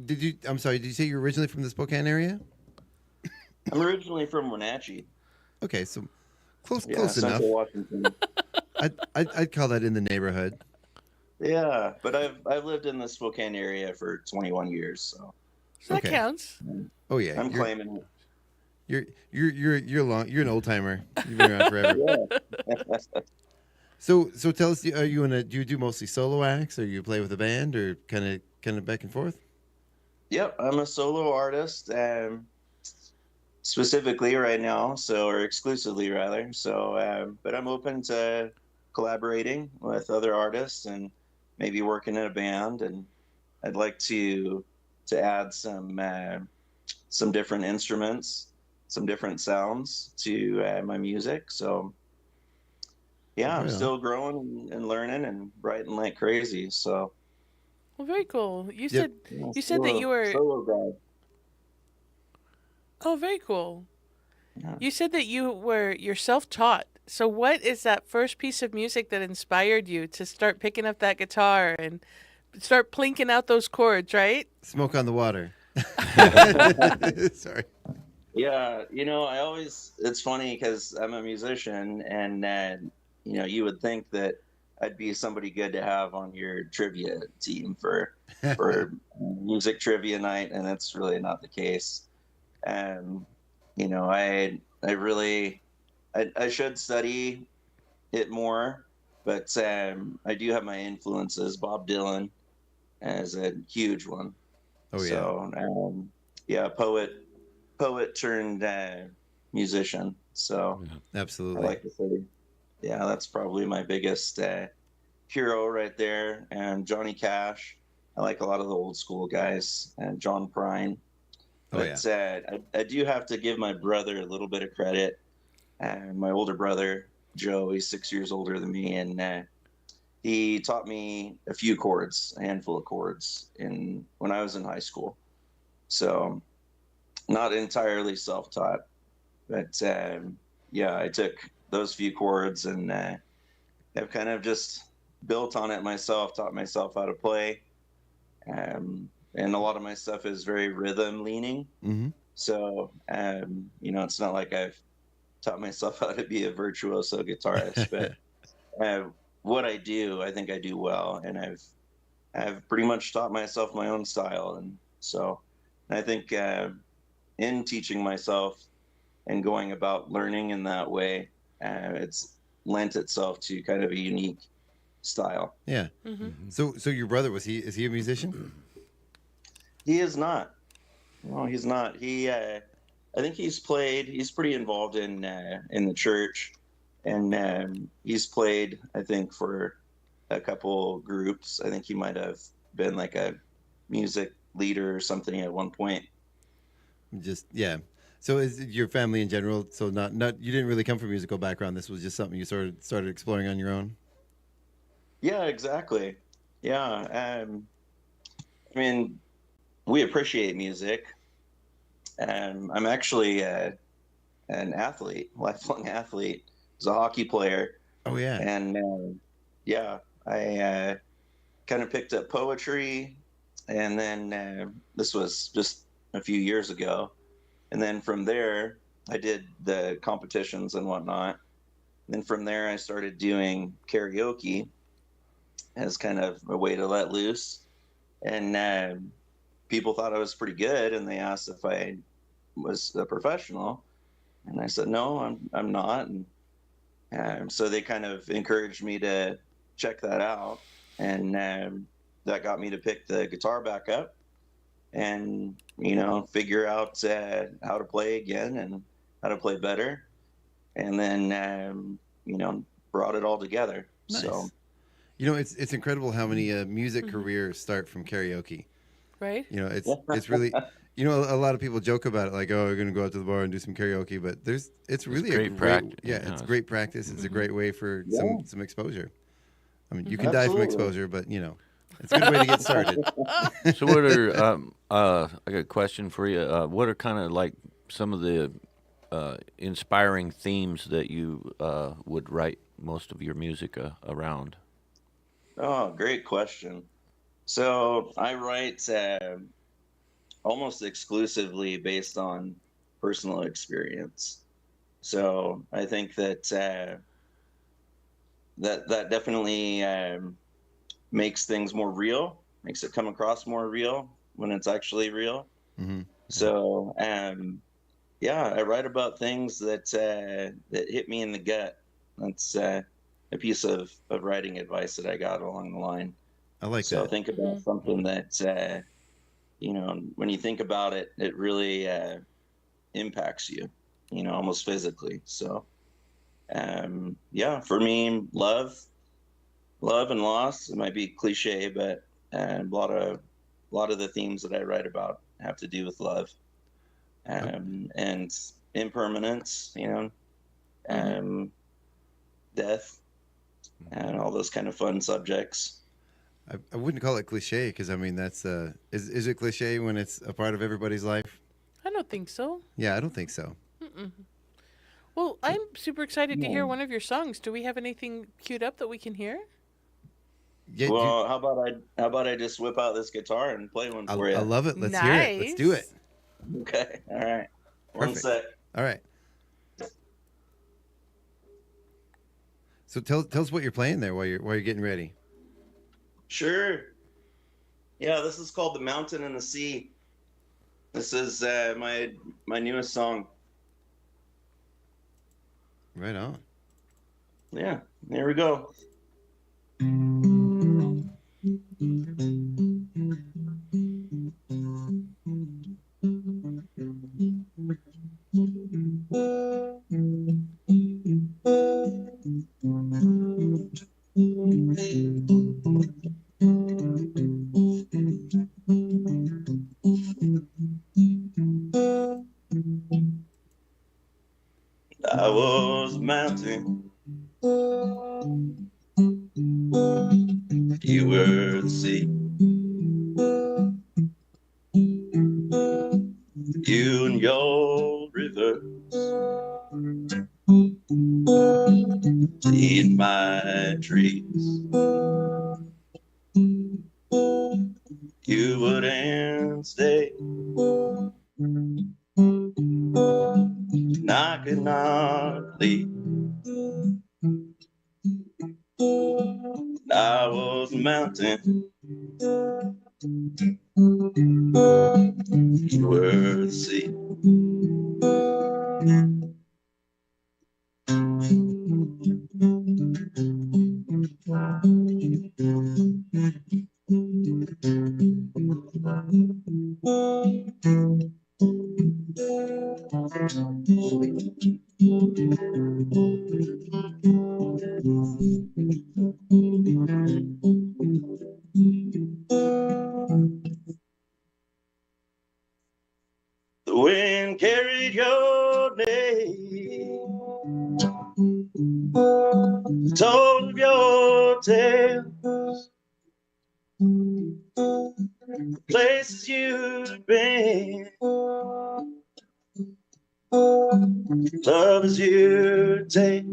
did you say you're originally from the Spokane area? I'm originally from Wenatchee. Okay, so close Central enough. Washington. I'd call that in the neighborhood. Yeah, but I've lived in the Spokane area for 21 years, so that counts. Oh yeah, I'm claiming it. You're an old timer. You've been around forever. Yeah. So tell us, do you do mostly solo acts, or you play with a band, or kind of back and forth? Yep, I'm a solo artist, specifically right now, or exclusively rather. So, but I'm open to collaborating with other artists and maybe working in a band. And I'd like to add some different instruments, some different sounds to my music. So. Yeah, I'm still growing and learning and writing like crazy. So, well, very cool. You said that you were solo guy. Oh, very cool. Yeah. You said that you're self-taught. So, what is that first piece of music that inspired you to start picking up that guitar and start plinking out those chords? Right? Smoke on the Water. Sorry. Yeah, it's funny because I'm a musician and. You would think that I'd be somebody good to have on your trivia team for music trivia night, and that's really not the case. I should study it more, but I do have my influences. Bob Dylan is a huge one. Oh yeah. So poet turned musician. So absolutely, I like to say. Yeah, that's probably my biggest hero right there. And Johnny Cash. I like a lot of the old school guys, and John Prine. But I do have to give my brother a little bit of credit. My older brother, Joe, he's 6 years older than me, and he taught me a handful of chords when I was in high school. So not entirely self-taught, but yeah, I took those few chords and have kind of just built on it myself, taught myself how to play. And a lot of my stuff is very rhythm leaning. Mm-hmm. So, it's not like I've taught myself how to be a virtuoso guitarist, but what I do, I think I do well. And I've pretty much taught myself my own style. And so I think in teaching myself and going about learning in that way, it's lent itself to kind of a unique style. Yeah. Mm-hmm. So your brother, is he a musician? He is not. No, he's not. I think he's pretty involved in the church, and he's played, I think, for a couple groups. I think he might have been like a music leader or something at one point. Just, yeah. So is your family in general, so not you didn't really come from a musical background. This was just something you sort of started exploring on your own? Yeah, exactly. Yeah. I mean, we appreciate music. I'm actually an athlete, lifelong athlete. I was a hockey player. Oh, yeah. And yeah, I kind of picked up poetry, and then this was just a few years ago. And then from there, I did the competitions and whatnot. And then from there, I started doing karaoke as kind of a way to let loose. And people thought I was pretty good, and they asked if I was a professional. And I said, no, I'm not. And so they kind of encouraged me to check that out. And that got me to pick the guitar back up and, figure out how to play again and how to play better. And then, brought it all together. Nice. So, it's incredible how many music careers start from karaoke. Right? It's really, a lot of people joke about it, like, oh, we're going to go out to the bar and do some karaoke, but it's really great practice. Yeah, it's great practice. It's a great way for some exposure. I mean, you can Absolutely. die from exposure, but it's a good way to get started. So what are I got a question for you. What are kind of like some of the inspiring themes that you would write most of your music around? Oh, great question. So I write almost exclusively based on personal experience. So I think that that definitely makes things more real, makes it come across more real when it's actually real. Mm-hmm. So yeah, I write about things that hit me in the gut. That's a piece of writing advice that I got along the line. I like so that. think about something that when you think about it, it really impacts you, almost physically. So yeah, for me, love and loss. It might be cliche, but a lot of the themes that I write about have to do with love and impermanence, death, and all those kind of fun subjects. I wouldn't call it cliche because, I mean, that's is it cliche when it's a part of everybody's life? I don't think so. Yeah, I don't think so. Mm-mm. Well, I'm super excited to hear one of your songs. Do we have anything queued up that we can hear? Yeah, well, how about I just whip out this guitar and play one for you? I love it. Let's hear it. Let's do it. Okay. All right. Perfect. One sec. All right. So tell us what you're playing there while you're getting ready. Sure. Yeah, this is called "The Mountain and the Sea." This is my newest song. Right on. Yeah, there we go. I was a mountain, you were the sea. You and your river in my trees. You wouldn't stay. I could not leave. I was a mountain. You were the sea. The wind carried your name, told of your tales, places you'd been, lovers you'd take,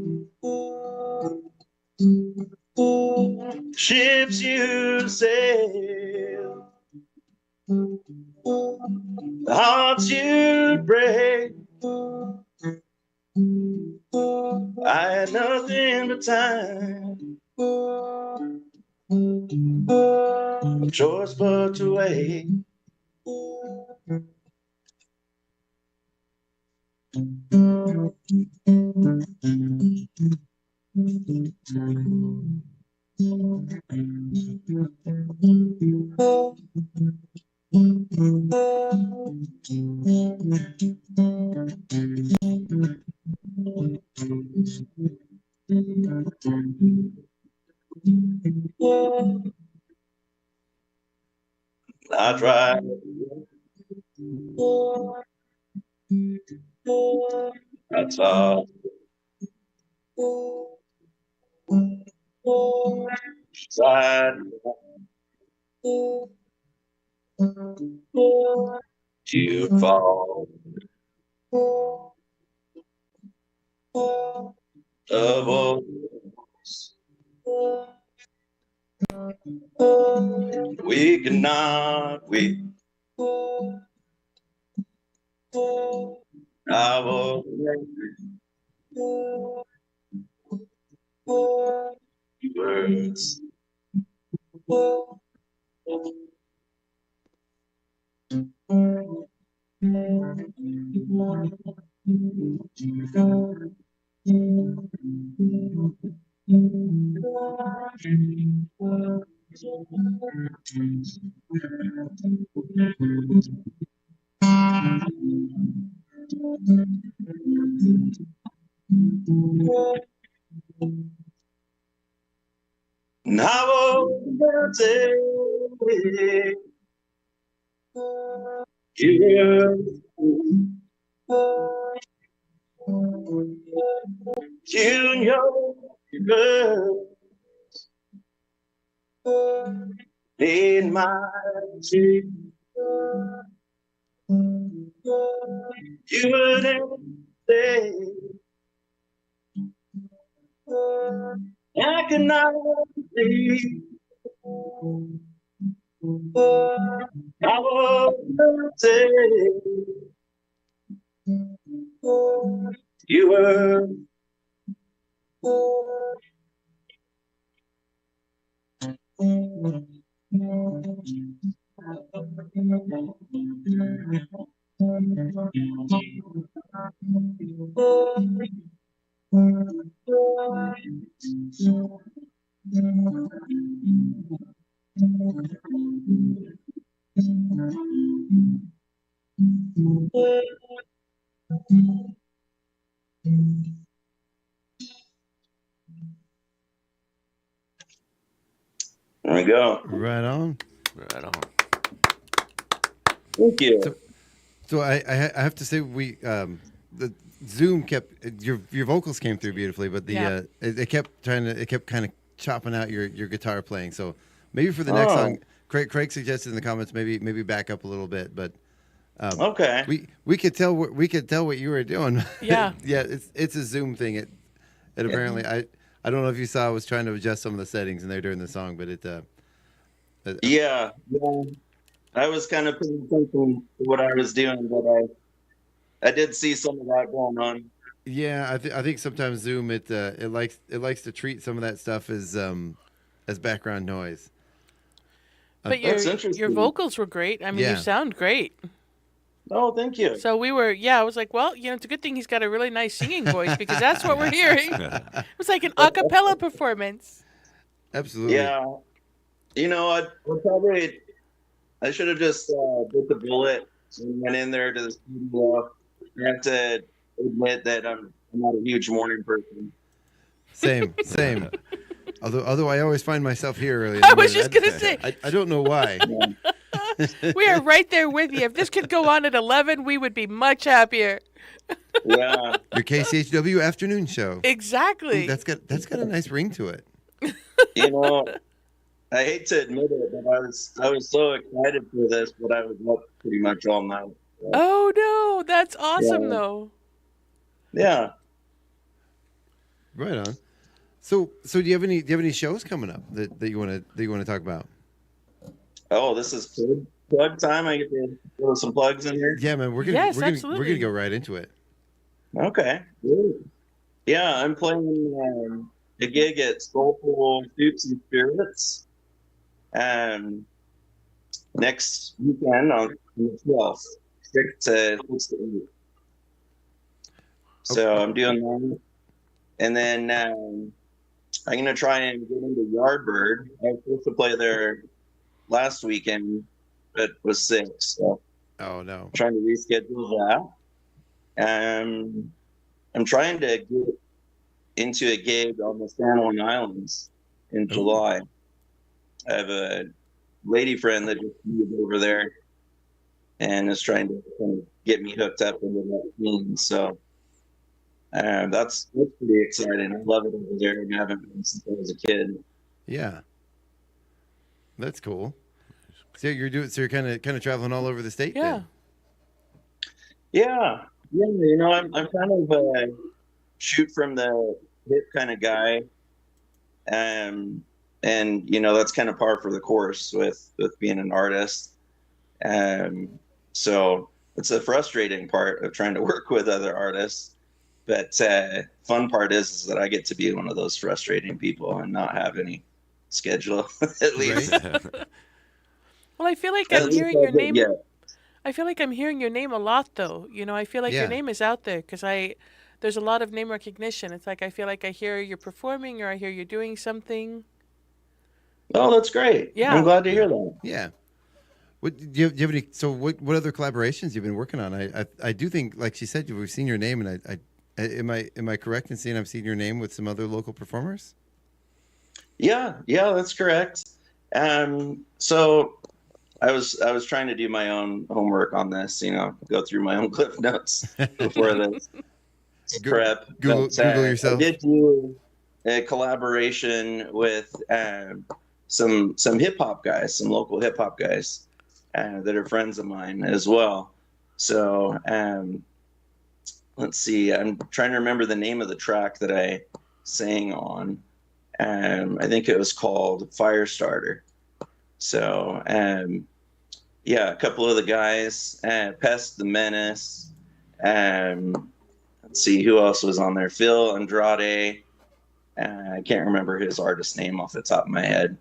ships you sailed, the hearts you'd break. I had nothing but time, no choice but to wait. I tried. I saw. Side. You fall. Of all. We cannot wait. I will words. And I will take you and your girl in my cheek. You wouldn't say I cannot see. I will say you were. There we go. Right on. Right on. Thank you. So I have to say the Zoom kept your vocals came through beautifully, but the it kept kind of chopping out your guitar playing. So maybe for the next song, Craig suggested in the comments maybe back up a little bit, but Okay. We could tell what you were doing. Yeah. Yeah, it's a Zoom thing. It apparently I don't know if you saw I was trying to adjust some of the settings in there during the song, but Yeah. I was kind of paying attention to what I was doing, but I did see some of that going on. yeah, I think sometimes Zoom it likes to treat some of that stuff as background noise. But That's your interesting. vocals were great. I mean, Yeah. you sound great. Oh, thank you. So I was like, well, it's a good thing he's got a really nice singing voice because that's what we're hearing. It was like an a cappella performance. Absolutely. Yeah. I should have just bit the bullet and went in there to the studio. I have to admit that I'm not a huge morning person. Same. Although I always find myself here early. I was just gonna say. I don't know why. We are right there with you. If this could go on at 11, we would be much happier. Yeah. Your KCHW afternoon show. Exactly. Ooh, that's got a nice ring to it. I hate to admit it, but I was so excited for this, but I was up pretty much all night. So, Oh no, that's awesome Yeah. though. yeah. Right on. So do you have any shows coming up that you want to talk about? Oh, this is plug time. I get to throw some plugs in here. Yeah, man, we're gonna go right into it. Okay. Good. Yeah, I'm playing a gig at Soulful Soups and Spirits next weekend on the 12th, 6 to 8. So I'm doing that. And then I'm going to try and get into Yardbird. I was supposed to play there last weekend, but was sick. So Oh no. I'm trying to reschedule that. I'm trying to get into a gig on the San Juan Islands in July. I have a lady friend that just moved over there and is trying to kind of get me hooked up into that scene. So that's pretty exciting. I love it over there, and I haven't been since I was a kid. Yeah. That's cool. So you're kind of traveling all over the state. Yeah. Yeah. I'm kind of a shoot from the hip kind of guy, and that's kind of par for the course with being an artist. So it's a frustrating part of trying to work with other artists, but fun part is that I get to be one of those frustrating people and not have any schedule at least. Well, I feel like At I'm least hearing I your did, name. yeah. I feel like I'm hearing your name a lot, though. I feel like Yeah. your name is out there because there's a lot of name recognition. It's like I feel like I hear you're performing or I hear you're doing something. Oh, that's great. Yeah. I'm glad to hear that. Yeah. What do you have any? So what other collaborations you've been working on? I do think, like she said, we've seen your name, and am I correct in saying I've seen your name with some other local performers? Yeah, that's correct. So I was trying to do my own homework on this, go through my own cliff notes before this prep. Google yourself. I did do a collaboration with some hip hop guys, some local hip hop guys that are friends of mine as well. So let's see. I'm trying to remember the name of the track that I sang on. I think it was called Firestarter. So, a couple of the guys, Pest the Menace. Let's see who else was on there. Phil Andrade. I can't remember his artist name off the top of my head,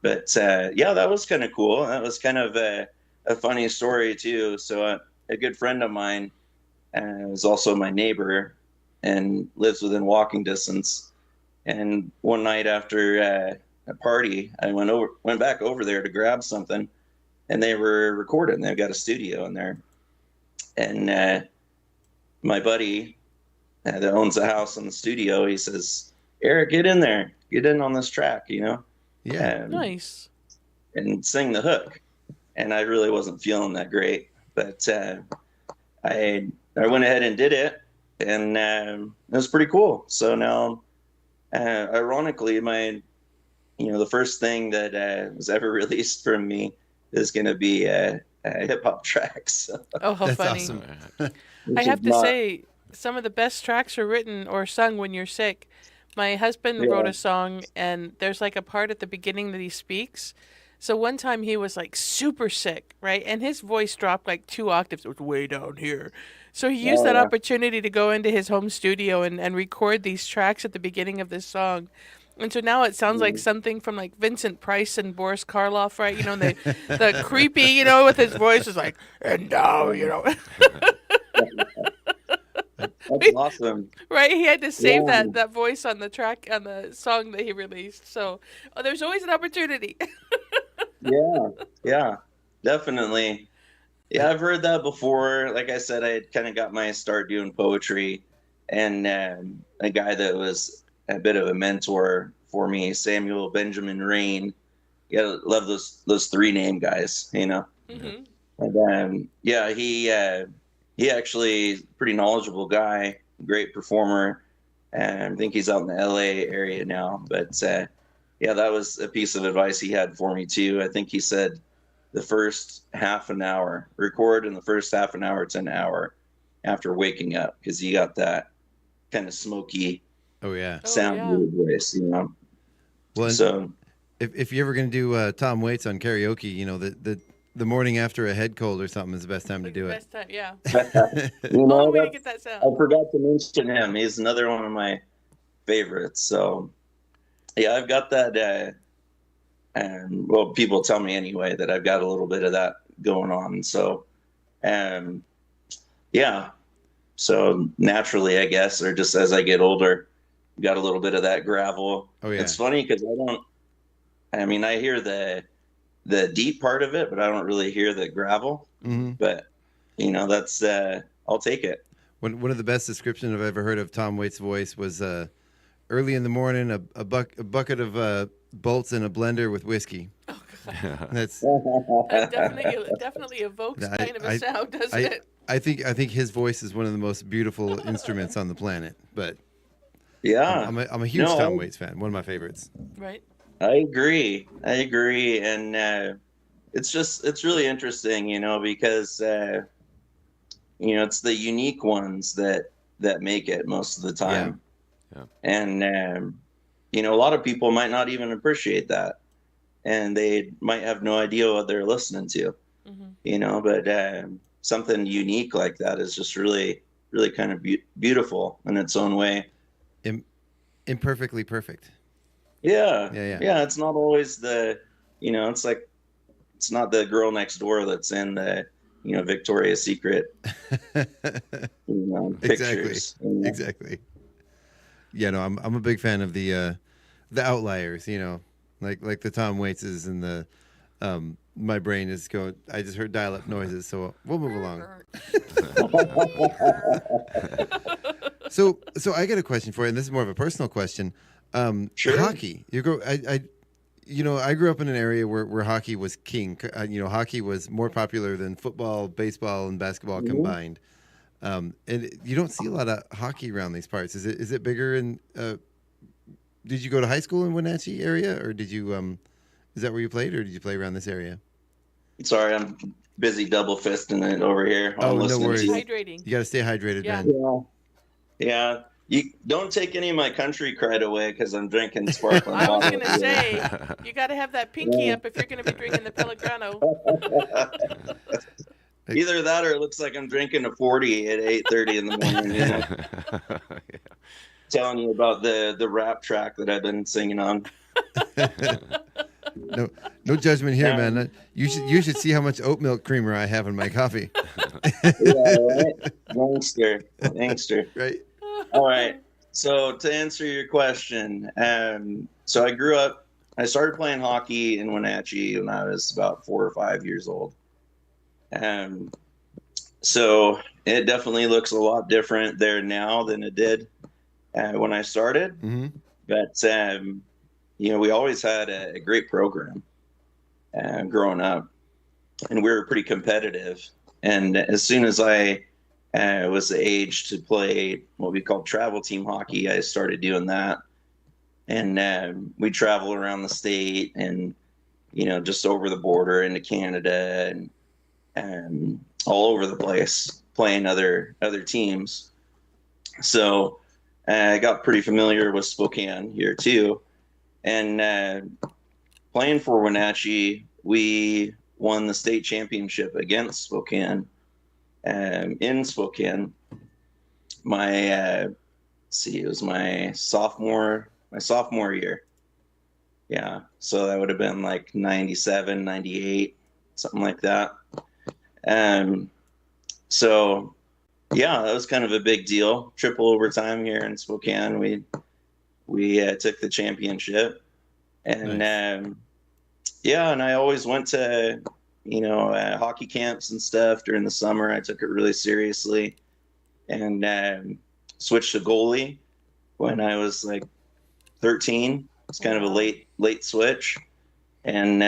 but that was kind of cool. That was kind of a funny story too. So a good friend of mine is also my neighbor and lives within walking distance. And one night after a party, I went back over there to grab something, and they were recording. They've got a studio in there, and my buddy that owns the house in the studio, he says, "Eric, get in there, get in on this track, Yeah, Nice. and sing the hook." And I really wasn't feeling that great, but I went ahead and did it, and it was pretty cool. So now, ironically, the first thing that was ever released from me is going to be hip hop tracks. Oh, how That's funny. awesome. I have to say, some of the best tracks are written or sung when you're sick. My husband wrote a song, and there's like a part at the beginning that he speaks. So one time he was like super sick, right? And his voice dropped like 2 octaves. It was way down here. So he used that opportunity to go into his home studio and record these tracks at the beginning of this song. And so now it sounds like something from like Vincent Price and Boris Karloff, right? You know, the creepy, you know, with his voice is like, and now, you know. That's awesome. Right? He had to save that voice on the track, on the song that he released. So there's always an opportunity. Yeah, definitely. Yeah, I've heard that before. Like I said, I had kind of got my start doing poetry, and a guy that was a bit of a mentor for me, Samuel Benjamin Rain. You gotta love those 3 name guys, you know. Mm-hmm. And he actually is a pretty knowledgeable guy, great performer, and I think he's out in the LA area now. But yeah, that was a piece of advice he had for me too. I think he said the first half an hour, record in the first half an hour to an hour after waking up, because you got that kind of smoky sound in your voice, you know. Well, so if you're ever going to do Tom Waits on karaoke, you know, the morning after a head cold or something is the best time to do it. Best time, yeah. You know, way to get that sound. I forgot to mention him. He's another one of my favorites. So yeah, I've got that. And well, people tell me anyway that I've got a little bit of that going on. So, yeah. So naturally, I guess, or just as I get older, got a little bit of that gravel. Oh yeah. It's funny because I hear the deep part of it, but I don't really hear the gravel. Mm-hmm. But you know, that's I'll take it. One of the best descriptions I've ever heard of Tom Waits' voice was early in the morning, a bucket of bolts in a blender with whiskey. Oh God. That's That definitely evokes kind of a sound, doesn't it? I think his voice is one of the most beautiful instruments on the planet. But yeah, I'm a huge Tom Waits fan. One of my favorites. Right. I agree, and it's really interesting, you know, because you know, it's the unique ones that make it most of the time. Yeah. And you know, a lot of people might not even appreciate that, and they might have no idea what they're listening to. Mm-hmm. You know, but something unique like that is just really kind of beautiful in its own way. Imperfectly perfect. Yeah. It's not always you know, it's not the girl next door that's in the, you know, Victoria's Secret, you know, pictures. Exactly. Yeah, no, I'm a big fan of the outliers, you know, like the Tom Waitses and the my brain is going. I just heard dial-up noises, so we'll move along. So I got a question for you, and this is more of a personal question. Sure. Hockey. I grew up in an area where hockey was king. You know, hockey was more popular than football, baseball, and basketball combined. And you don't see a lot of hockey around these parts. Is it bigger in? Did you go to high school in Wenatchee area, or did you? Is that where you played, or did you play around this area? Sorry, I'm busy double fisting it over here. Oh, no worries. Hydrating. You got to stay hydrated, Yeah. man. Yeah. You don't take any of my country credit away because I'm drinking sparkling water. I was going to say, you got to have that pinky up if you're going to be drinking the Pellegrino. Either that or it looks like I'm drinking a 40 at 8:30 in the morning. You know? Yeah. Telling you about the rap track that I've been singing on. No judgment here, man. You should see how much oat milk creamer I have in my coffee. Yeah, right? Gangster. Right. All right. So to answer your question, so I started playing hockey in Wenatchee when I was about 4 or 5 years old. So it definitely looks a lot different there now than it did when I started. Mm-hmm. But, you know, we always had a great program growing up, and we were pretty competitive. And as soon as I was the age to play what we call travel team hockey, I started doing that. And we travel around the state and, you know, just over the border into Canada. And all over the place, playing other teams. So I got pretty familiar with Spokane here too. And playing for Wenatchee, we won the state championship against Spokane. In Spokane, it was my sophomore year. Yeah, so that would have been like 97, 98, something like that. So yeah, that was kind of a big deal. Triple overtime here in Spokane. We took the championship, and Nice. yeah, and I always went to hockey camps and stuff during the summer. I took it really seriously, and switched to goalie when I was like 13. It's kind of a late switch, and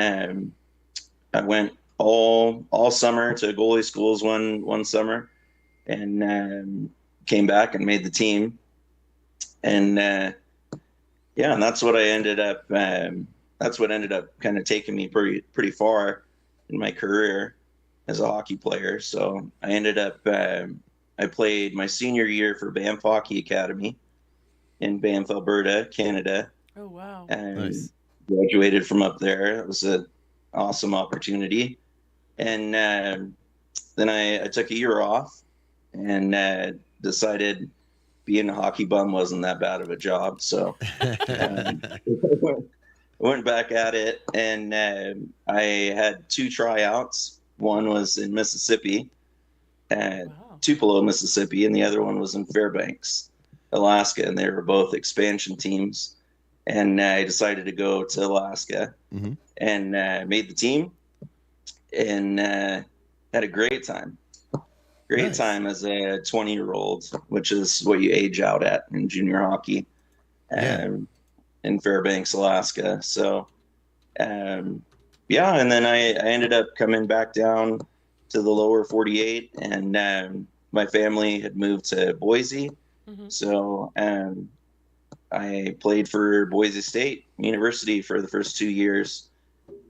I went all summer to goalie schools one summer, and came back and made the team, and yeah, and that's what ended up kind of taking me pretty far in my career as a hockey player. So I ended up I played my senior year for Banff Hockey Academy in Banff, Alberta, Canada. Oh, wow. And Nice. graduated from up there. It was an awesome opportunity. And then I took a year off and decided being a hockey bum wasn't that bad of a job. So went back at it, and I had 2 tryouts. One was in Mississippi, Tupelo, Mississippi, and the other one was in Fairbanks, Alaska, and they were both expansion teams. And I decided to go to Alaska, Mhm. and made the team, and had a great time. Great time as a 20-year-old, which is what you age out at in junior hockey, in Fairbanks, Alaska. So, yeah, and then I ended up coming back down to the lower 48, and my family had moved to Boise. So I played for Boise State University for the first 2 years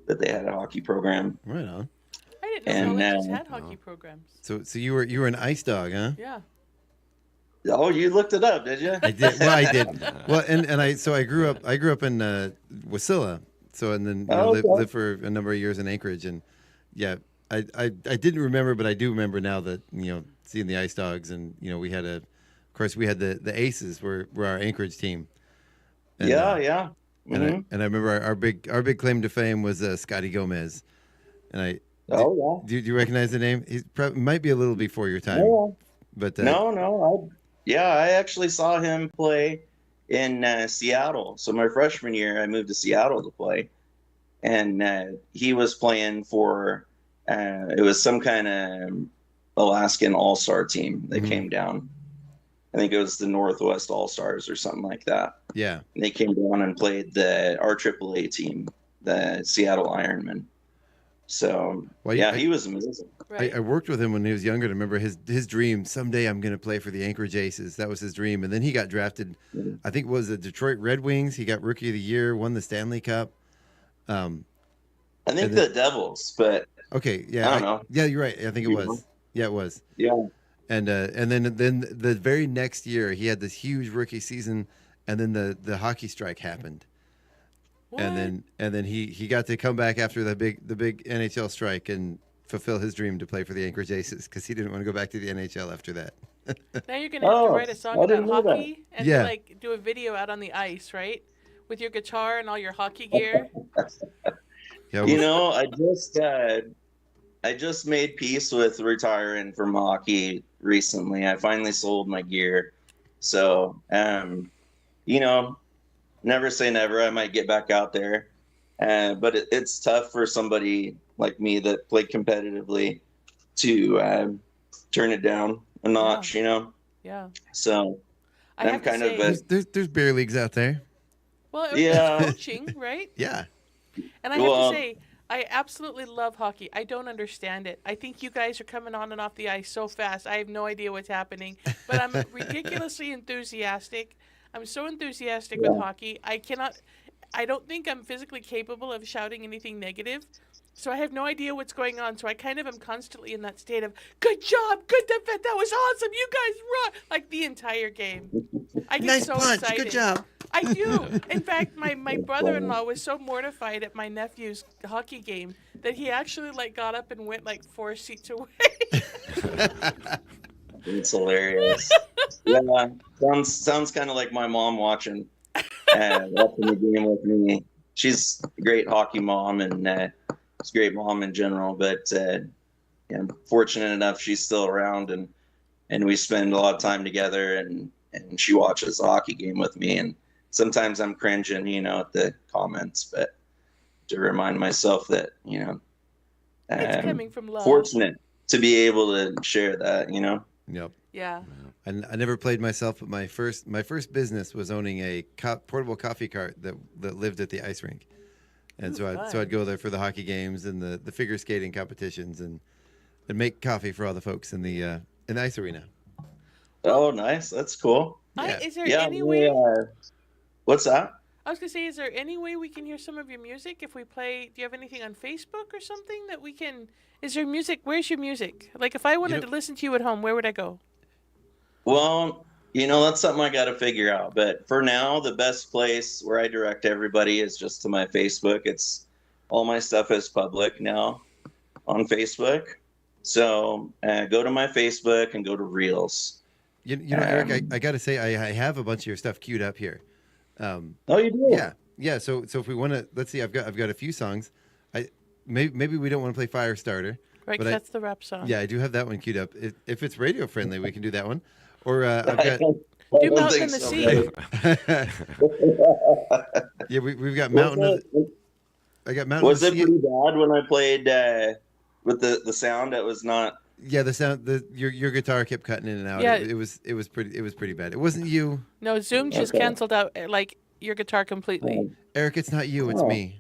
that they had a hockey program. Right on. I didn't know colleges had hockey programs. So you were an ice dog, huh? Yeah. Oh, you looked it up, did you? I did. Well, I did. Well, and I grew up in Wasilla. So and then lived for a number of years in Anchorage, and yeah, I didn't remember, but I do remember now that seeing the ice dogs, and we had of course we had the Aces were our Anchorage team. And, yeah. And I remember our big claim to fame was Scotty Gomez, and do you recognize the name? He might be a little before your time, but no. I actually saw him play in Seattle. So my freshman year, I moved to Seattle to play, and he was playing for it was some kind of Alaskan All-Star team that came down. I think it was the Northwest All-Stars or something like that. Yeah. And they came down and played our AAA team, the Seattle Ironmen. So, he was amazing. I worked with him when he was younger. To remember his dream, someday I'm going to play for the Anchorage Aces. That was his dream. And then he got drafted, I think it was the Detroit Red Wings. He got Rookie of the Year, won the Stanley Cup. I think the Devils, but okay, yeah, I don't know. Yeah, you're right. I think it was. Yeah, it was. Yeah. And then the very next year he had this huge rookie season, and then the hockey strike happened. What? And then he got to come back after the big NHL strike and fulfill his dream to play for the Anchorage Aces because he didn't want to go back to the NHL after that. Now you're gonna have to write a song about hockey and Yeah. like do a video out on the ice, right? With your guitar and all your hockey gear. Yeah, I just made peace with retiring from hockey recently. I finally sold my gear. So, never say never. I might get back out there. But it's tough for somebody like me that played competitively to turn it down a notch, Yeah. So I'm kind of there's beer leagues out there. Well, it's coaching, right? Yeah. And I have to say, I absolutely love hockey. I don't understand it. I think you guys are coming on and off the ice so fast. I have no idea what's happening. But I'm ridiculously enthusiastic. I'm so enthusiastic with hockey. I don't think I'm physically capable of shouting anything negative. So I have no idea what's going on. So I kind of am constantly in that state of, good job, good defense, that was awesome, you guys run, like the entire game. I get Nice so punch, excited. good job. I do. In fact, my brother-in-law was so mortified at my nephew's hockey game that he actually like got up and went like 4 seats away. It's hilarious. Yeah, sounds kind of like my mom watching the game with me. She's a great hockey mom, and she's a great mom in general. But I'm fortunate enough she's still around, and we spend a lot of time together. And she watches the hockey game with me. And sometimes I'm cringing, at the comments, but to remind myself that it's coming from love. Fortunate to be able to share that. Yep. Yeah. And I never played myself, but my first business was owning a portable coffee cart that lived at the ice rink, and so I'd go there for the hockey games and the figure skating competitions and make coffee for all the folks in the ice arena. Oh, nice! That's cool. Is there any way? What's that? I was gonna say, is there any way we can hear some of your music if we play? Do you have anything on Facebook or something that we can? Is there music? Where's your music? Like, if I wanted to listen to you at home, where would I go? Well, that's something I got to figure out. But for now, the best place where I direct everybody is just to my Facebook. It's all my stuff is public now on Facebook. So go to my Facebook and go to Reels. Eric, I got to say, I have a bunch of your stuff queued up here. Oh, you do? Yeah. So if we want to, let's see. I've got a few songs. Maybe we don't want to play Firestarter. Right, but that's the rap song. Yeah, I do have that one queued up. If it's radio friendly, we can do that one. Or I've got do Mountain in the Sea. Yeah, we've got Mountain. I got Mountain. Was it pretty bad when I played with the sound? It was not. Yeah, the sound. Your guitar kept cutting in and out. Yeah. It was pretty bad. It wasn't you. No, Zoom just canceled out like your guitar completely. Eric, it's not you. It's me.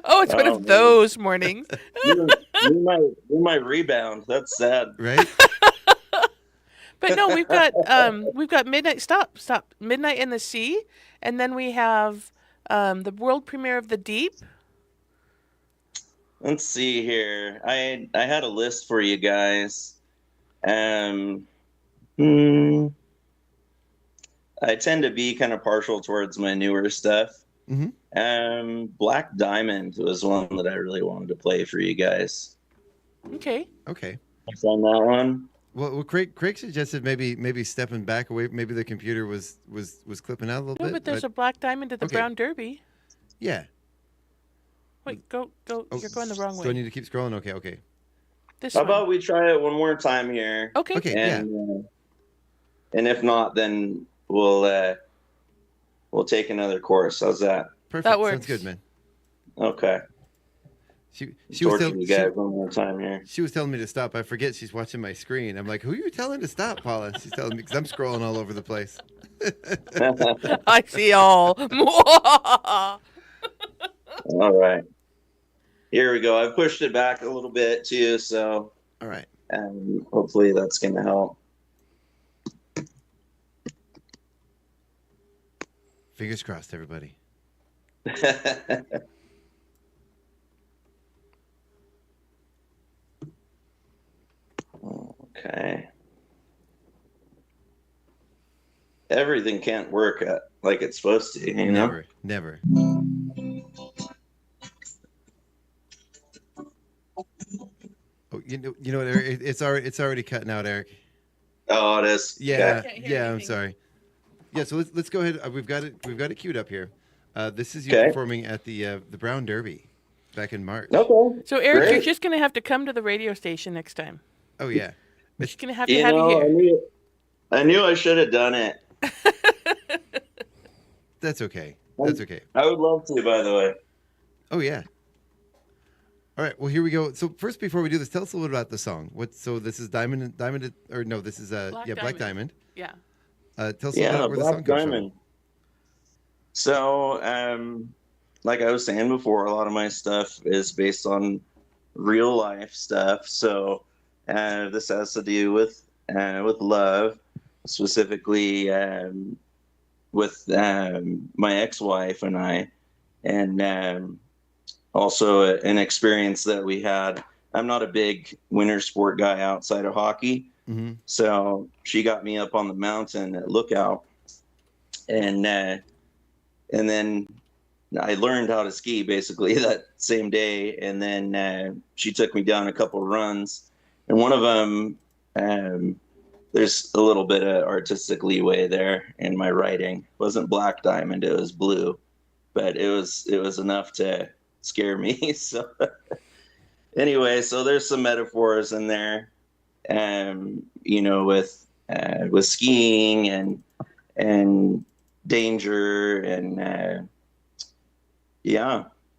Oh, it's one of those mornings. you might rebound. That's sad, right? But no, we've got Midnight. Stop. Midnight in the Sea, and then we have the world premiere of The Deep. Let's see here. I had a list for you guys. I tend to be kind of partial towards my newer stuff. Mm-hmm. Black Diamond was one that I really wanted to play for you guys. Okay. On that one. Well, Craig suggested maybe stepping back away. Maybe the computer was clipping out a little bit. No, but there's a Black Diamond at the Brown Derby. Yeah. Wait, go. Oh, you're going the wrong way. Do I need to keep scrolling? Okay. How about we try it one more time here? Okay. And if not, then we'll take another course. How's that? Perfect. That works. Sounds good, man. Okay. She was telling you guys one more time here. She was telling me to stop. I forget she's watching my screen. I'm like, who are you telling to stop, Paula? She's telling me because I'm scrolling all over the place. I see all. All right. Here we go. I've pushed it back a little bit too, so. All right. And hopefully that's going to help. Fingers crossed, everybody. Okay. Everything can't work like it's supposed to, you know? Never. Oh, you know what, Eric? It's already cutting out, Eric. Oh, it is. Yeah. I'm sorry. Yeah, so let's go ahead. We've got it queued up here. This is you performing at the Brown Derby back in March. Okay. So Eric, you're just gonna have to come to the radio station next time. Oh yeah. We're just gonna have to have you here. I knew I should have done it. That's okay. That's okay. I would love to, by the way. Oh yeah. All right. Well, here we go. So first, before we do this, tell us a little bit about the song. So this is Diamond, or no? This is Black Diamond. Yeah. Tell us a little bit where the song comes from. So, like I was saying before, a lot of my stuff is based on real life stuff. So, this has to do with love, specifically with my ex-wife and I. and also an experience that we had. I'm not a big winter sport guy outside of hockey. Mm-hmm. So she got me up on the mountain at Lookout, and then I learned how to ski basically that same day. And then she took me down a couple runs, and one of them, there's a little bit of artistic leeway there in my writing. It wasn't black diamond, it was blue, but it was enough to scare me. So anyway, so there's some metaphors in there, with skiing and danger and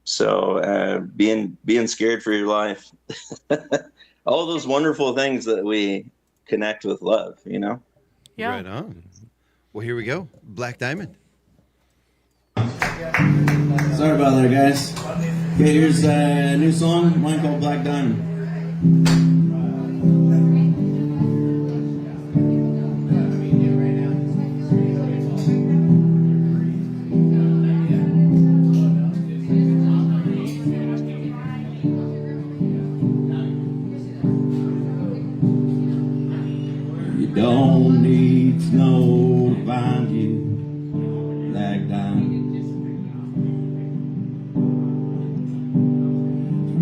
so being scared for your life. All those wonderful things that we connect with love, Yeah. Right on. Well, here we go. Black Diamond. Sorry about that, guys. Okay, here's a new song, mine called Black Diamond. You don't need snow to find you, Black Diamond.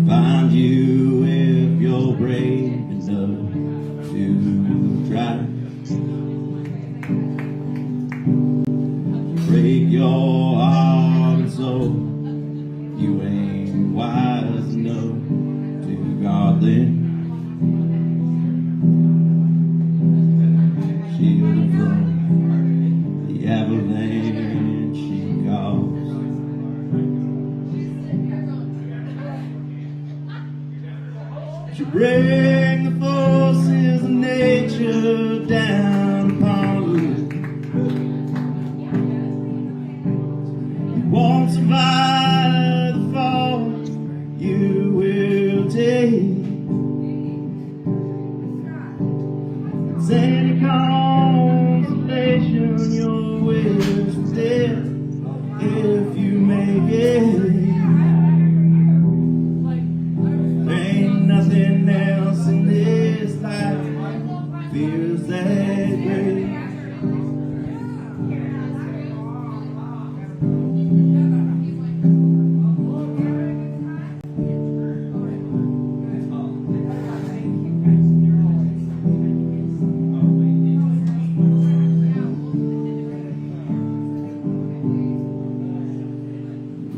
Find you if you're brave enough to try. Break your heart and soul. You ain't wise enough to guard them. Shield from the avalanche she calls. To bring the forces of nature down upon you. You won't survive the fall, you will take. It's any consolation your wish is death if you make it. Nothing else in this life feels that great.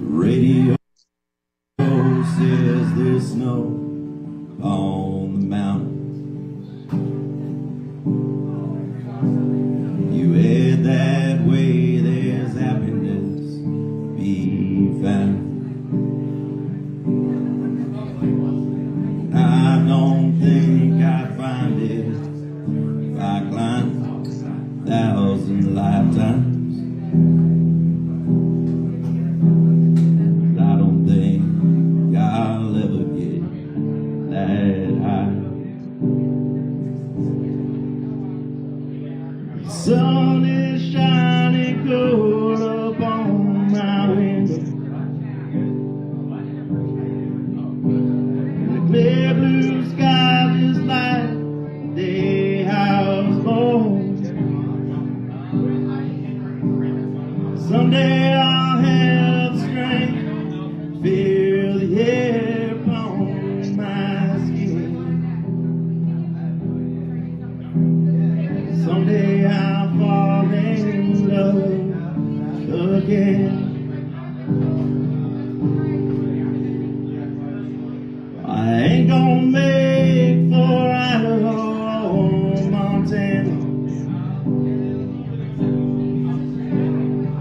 Radio says there's snow on the mountain. You head that way, there's happiness to be found. I don't think I'd find it if I climbed 1,000 lifetimes. I don't think I'll ever get that high. The sun is shining cold upon my window. And the clear blue sky is like the day I was born. Someday I'll have strength, feel the air upon my skin. Someday I'll fall in love again. I ain't gonna make for Idaho or Montana.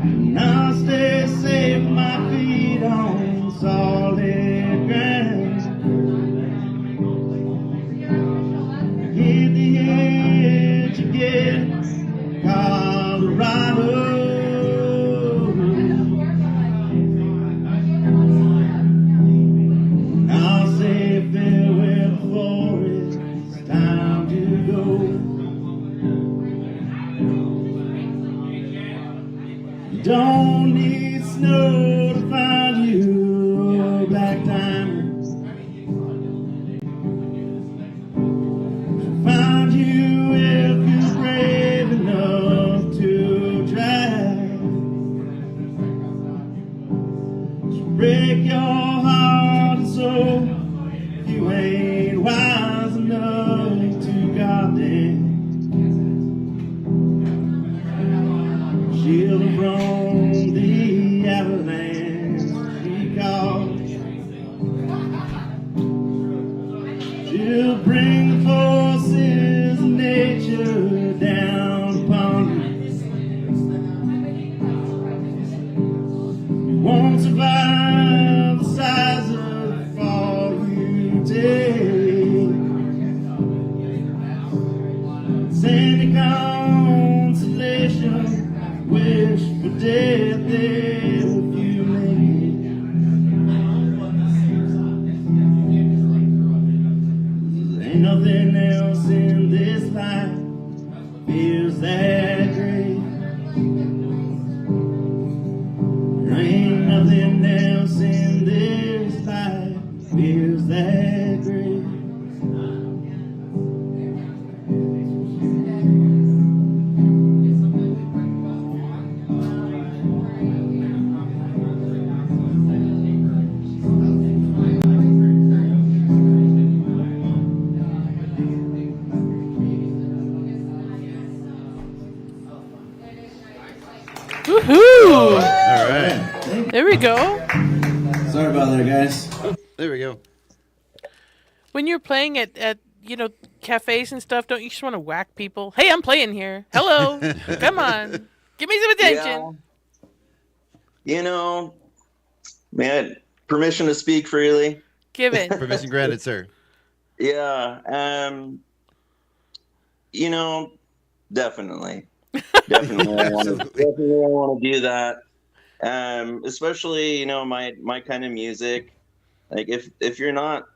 And I'll stay safe, my feet on solid ground. Hit the edge again, Colorado. I'll say farewell before it's time to go. You don't need snow to find You ain't wise enough to goddamn shield from the avalanche. Because she'll bring the forces of nature down upon you. You won't survive the size of the fall you take. Sandy consolation, wish for death if you make it. Ain't nothing else in this life feels that great. There ain't nothing else in this life feels that great. Woohoo! All right. There we go. Sorry about that, guys. There we go. When you're playing at cafes and stuff, don't you just want to whack people? Hey, I'm playing here. Hello. Come on. Give me some attention. Yeah. Man, permission to speak freely. Given. Permission granted, sir. Yeah. Definitely. Definitely I want to do that. Especially, my kind of music. Like if you're not,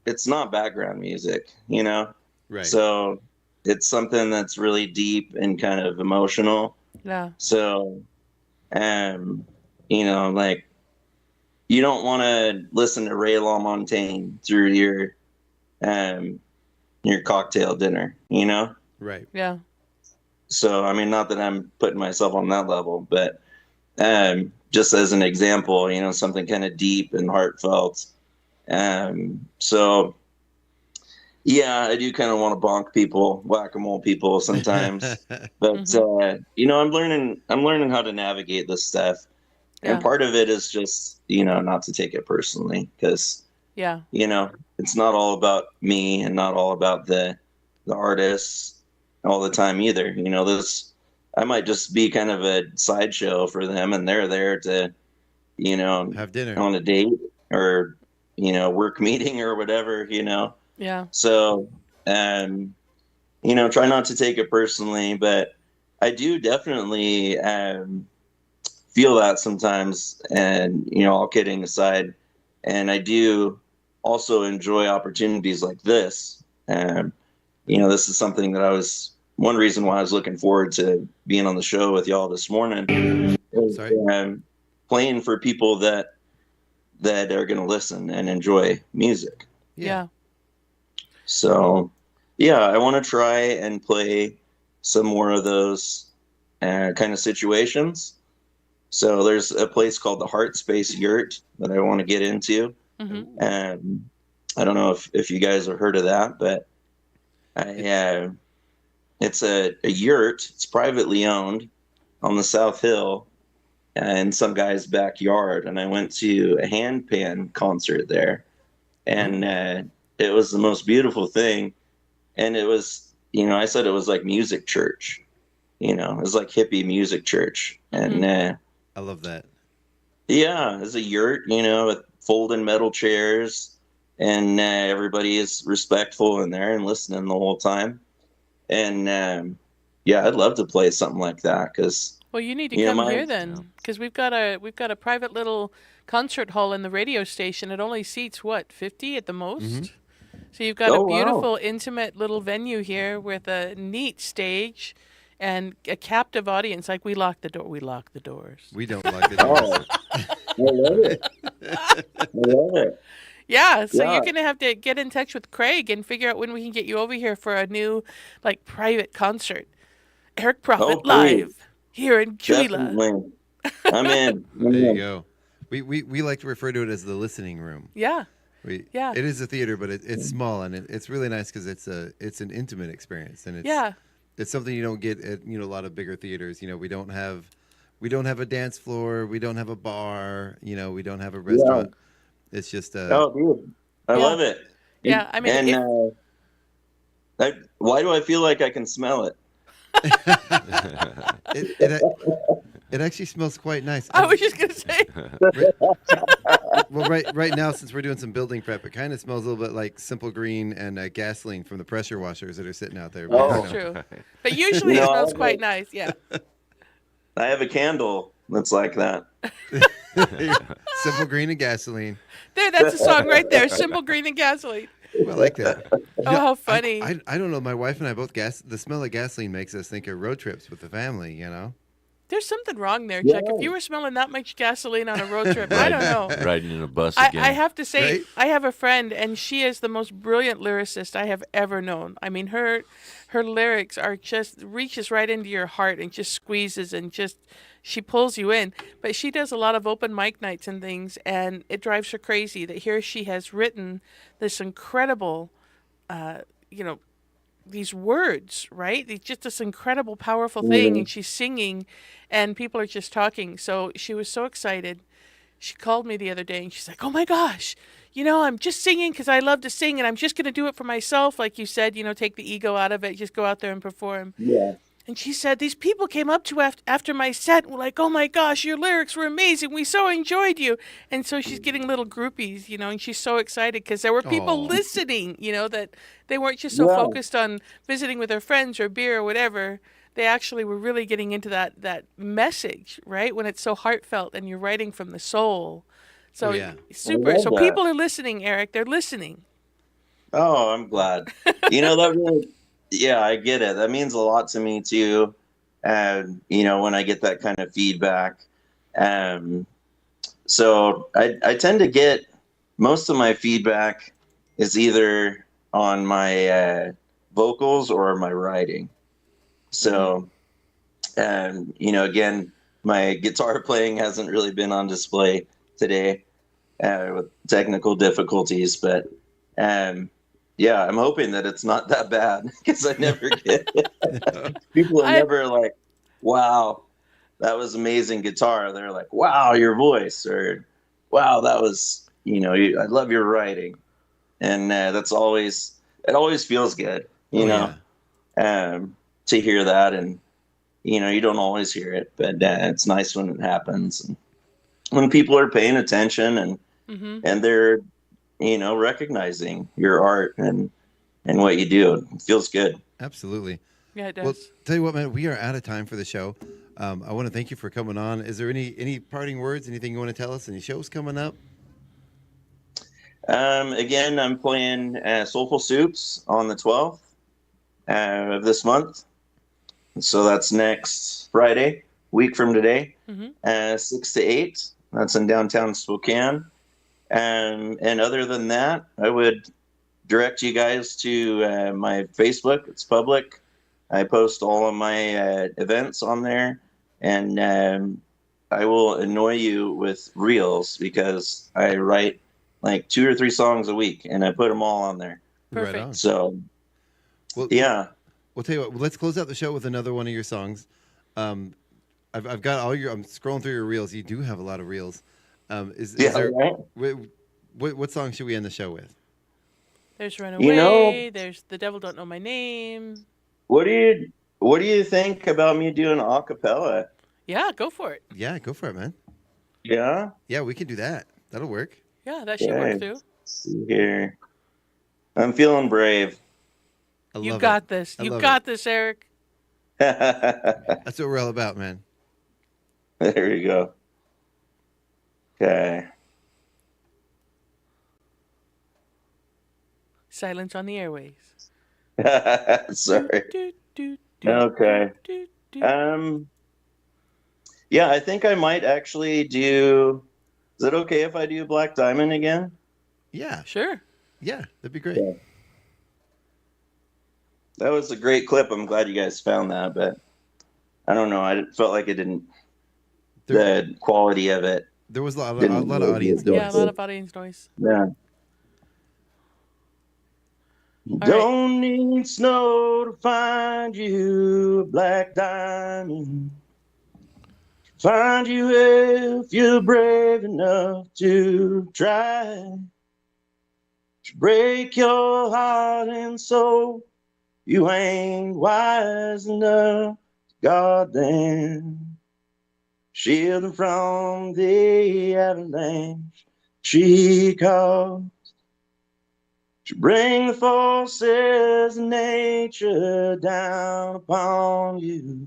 it's not background music, Right. So it's something that's really deep and kind of emotional. Yeah. So, like you don't want to listen to Ray LaMontagne through your cocktail dinner, Right. Yeah. So, I mean, not that I'm putting myself on that level, but just as an example, something kind of deep and heartfelt. So, yeah, I do kind of want to bonk people, whack-a-mole people sometimes. But, I'm learning how to navigate this stuff. Yeah. And part of it is just, not to take it personally because, Yeah. It's not all about me and not all about the artists all the time either. I might just be kind of a sideshow for them, and they're there to, have dinner on a date or, work meeting or whatever, Yeah. So, try not to take it personally, but I do definitely feel that sometimes, and, all kidding aside, and I do also enjoy opportunities like this. This is something that one reason why I was looking forward to being on the show with y'all this morning is playing for people that are going to listen and enjoy music. Yeah. So, yeah, I want to try and play some more of those kind of situations. So there's a place called the Heart Space Yurt that I want to get into. Mm-hmm. I don't know if you guys have heard of that, but it's a yurt. It's privately owned on the South Hill in some guy's backyard. And I went to a handpan concert there, and it was the most beautiful thing. And it was, I said it was like music church, it was like hippie music church. Mm-hmm. And I love that. Yeah, it's a yurt, with folding metal chairs, and everybody is respectful in there and listening the whole time. And I'd love to play something like that because. Well, you need to come here then, because we've got a private little concert hall in the radio station. It only seats 50 at the most. Mm-hmm. So you've got a beautiful, intimate little venue here with a neat stage and a captive audience. Like we lock the door. We lock the doors. We don't lock the doors. I love it. I love it. Yeah, so you're going to have to get in touch with Craig and figure out when we can get you over here for a new, private concert. Eric Prophet live here in Chula. I'm in. There you go. We like to refer to it as the listening room. Yeah. Yeah. It is a theater, but it's small, and it's really nice because it's an intimate experience, and it's something you don't get at a lot of bigger theaters. We don't have a dance floor, we don't have a bar, we don't have a restaurant. It's just oh, dude, I love it. Yeah, I mean, why do I feel like I can smell it? It actually smells quite nice. I was just gonna say. Well, right now, since we're doing some building prep, it kind of smells a little bit like Simple Green and gasoline from the pressure washers that are sitting out there. That's true. But usually it smells quite nice. Yeah. I have a candle that's like that. Simple Green and gasoline. There, that's a song right there. Simple Green and gasoline. I like that. How funny. I don't know. My wife and I both the smell of gasoline makes us think of road trips with the family. There's something wrong there, Chuck. If you were smelling that much gasoline on a road trip, I don't know. Riding in a bus again. I have to say, I have a friend, and she is the most brilliant lyricist I have ever known. I mean, her lyrics are just reaches right into your heart and just squeezes and just she pulls you in. But she does a lot of open mic nights and things, and it drives her crazy that here she has written this incredible, these words, right? It's just this incredible, powerful thing, and she's singing, and people are just talking. So she was so excited. She called me the other day, and she's like, "Oh my gosh, I'm just singing because I love to sing, and I'm just going to do it for myself, like you said. Take the ego out of it, just go out there and perform." Yeah. And she said, these people came up to after my set and were like, "Oh my gosh, your lyrics were amazing. We so enjoyed you." And so she's getting little groupies, and she's so excited because there were people listening, that they weren't just so focused on visiting with their friends or beer or whatever. They actually were really getting into that message, right? When it's so heartfelt and you're writing from the soul. So super. So people are listening, Eric. They're listening. Oh, I'm glad. That really... Yeah, I get it. That means a lot to me too. And when I get that kind of feedback. So I tend to get most of my feedback is either on my vocals or my writing. So, again, my guitar playing hasn't really been on display today with technical difficulties, but yeah, I'm hoping that it's not that bad because I never get it. People are never like, "Wow, that was amazing guitar." They're like, "Wow, your voice," or "Wow, that was, I love your writing." And it always feels good, to hear that. And, you don't always hear it, but it's nice when it happens. And when people are paying attention and they're, recognizing your art and what you do. It feels good. Absolutely. Yeah, it does. Well, tell you what, man, we are out of time for the show. I want to thank you for coming on. Is there any parting words, anything you want to tell us? Any shows coming up? Again, I'm playing Soulful Soups on the 12th of this month. So that's next Friday, week from today, 6 to 8. That's in downtown Spokane. And other than that, I would direct you guys to my Facebook. It's public. I post all of my events on there, and I will annoy you with reels because I write like 2 or 3 songs a week, and I put them all on there. Perfect. Right on. So, yeah. We'll tell you what. Let's close out the show with another one of your songs. I've got all your. I'm scrolling through your reels. You do have a lot of reels. Is there? Right? What song should we end the show with? There's Runaway. There's The Devil Don't Know My Name. What do you think about me doing a cappella? Yeah, go for it. Yeah, go for it, man. Yeah? Yeah, we can do that. That'll work. Yeah, that should work too. Let's see here. I'm feeling brave. You got this. You got this, Eric. That's what we're all about, man. There you go. Okay. Silence on the airways. Sorry. Okay. Yeah, I think I might actually do. Is it okay if I do Black Diamond again? Yeah. Sure. Yeah, that'd be great. Yeah. That was a great clip. I'm glad you guys found that, but I don't know. I felt like it didn't. The quality of it. There was a lot of audience noise. Yeah, a lot of audience noise. Yeah. Don't need snow to find you a black diamond. Find you if you're brave enough to try. To break your heart and soul, you ain't wise enough. Goddamn, shield them from the avalanche she caused. To bring the forces of nature down upon you.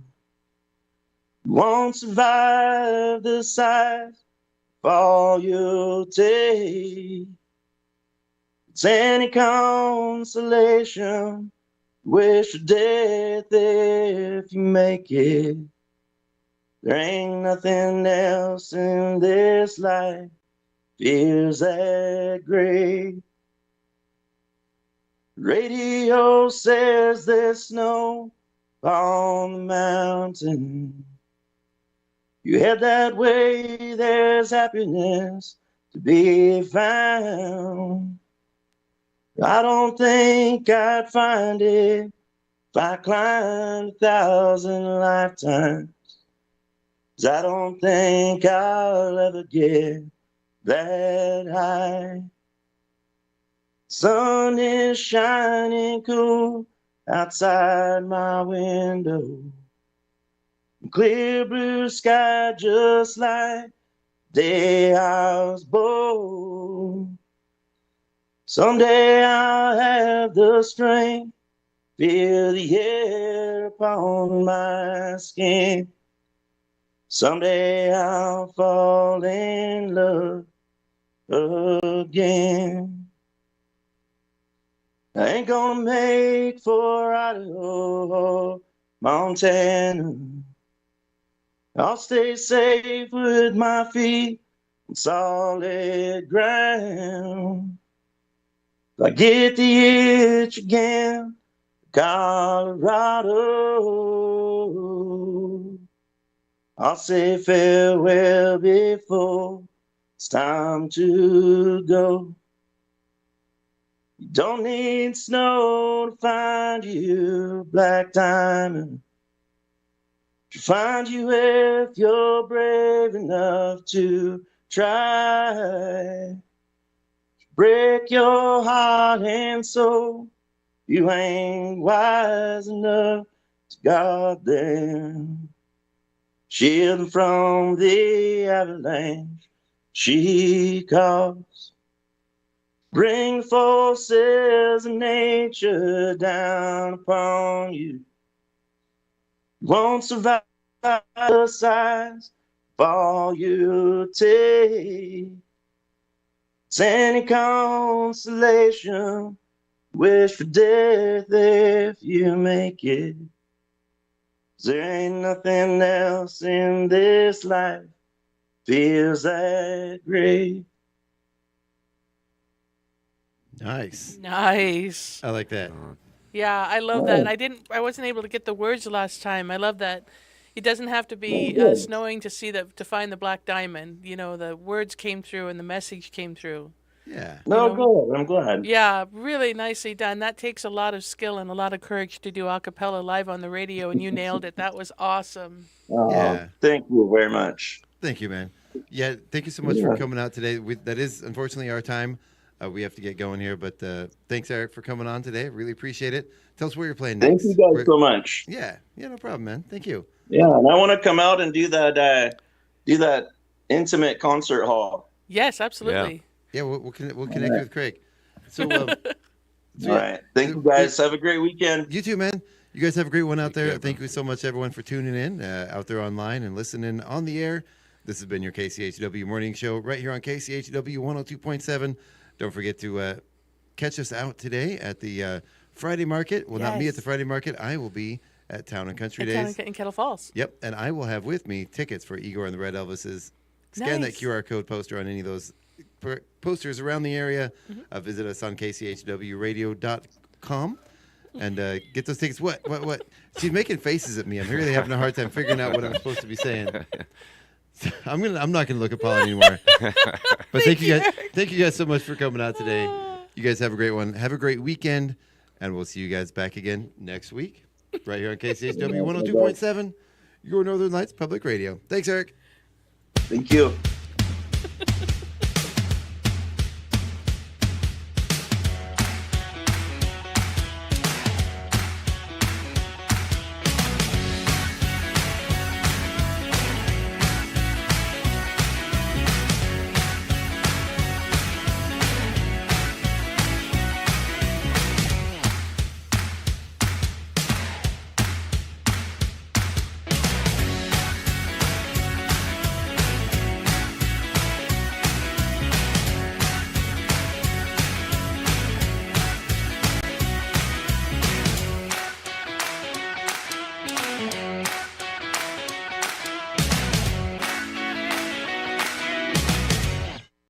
You won't survive the sight of all you'll take. It's any consolation, wish to death if you make it. There ain't nothing else in this life feels that great. Radio says there's snow on the mountain. You head that way, there's happiness to be found. I don't think I'd find it if I climbed 1,000 lifetimes. 'Cause I don't think I'll ever get that high. Sun is shining cool outside my window. Clear blue sky just like the day I was born. Someday I'll have the strength, feel the air upon my skin. Someday I'll fall in love again. I ain't gonna make for Idaho or Montana. I'll stay safe with my feet on solid ground. If I get the itch again, Colorado, I'll say farewell before it's time to go. You don't need snow to find you, black diamond. To find you if you're brave enough to try. Break your heart and soul, you ain't wise enough to guard them. Shield them from the avalanche she caused. Bring the forces of nature down upon you. You won't survive the size of all you take. It's any consolation, wish for death if you make it. 'Cause there ain't nothing else in this life feels that great. Nice. Nice. I like that. Yeah, I love that. I wasn't able to get the words last time. I love that. It doesn't have to be snowing to find the black diamond. You know, the words came through and the message came through. Yeah. No, good. I'm glad. Yeah, really nicely done. That takes a lot of skill and a lot of courage to do a cappella live on the radio, and you nailed it. That was awesome. Yeah. Thank you very much. Thank you, man. Yeah, thank you so much for coming out today. That is unfortunately our time. We have to get going here, but thanks, Eric, for coming on today. Really appreciate it. Tell us where you're playing next. Thank you guys so much. Yeah, no problem, man. Thank you. Yeah, and I want to come out and do that intimate concert hall. Yes, absolutely. Yeah, we'll connect you with Craig. So, all right. Thank you, guys. Have a great weekend. You too, man. You guys have a great one out there. Thank you so much, everyone, for tuning in out there online and listening on the air. This has been your KCHW Morning Show right here on KCHW 102.7. Don't forget to catch us out today at the Friday Market. Well, not me at the Friday Market. I will be at Town and Country Days. In Kettle Falls. Yep, and I will have with me tickets for Igor and the Red Elvises. Scan that QR code poster on any of those posters around the area. Visit us on kchwradio.com and get those tickets. What? She's making faces at me. I'm really having a hard time figuring out what I'm supposed to be saying. I'm not gonna look at Paula anymore. But thank you guys so much for coming out today. You guys have a great one. Have a great weekend. And we'll see you guys back again next week, right here on KCHW 102.7, your Northern Lights Public Radio. Thanks, Eric. Thank you.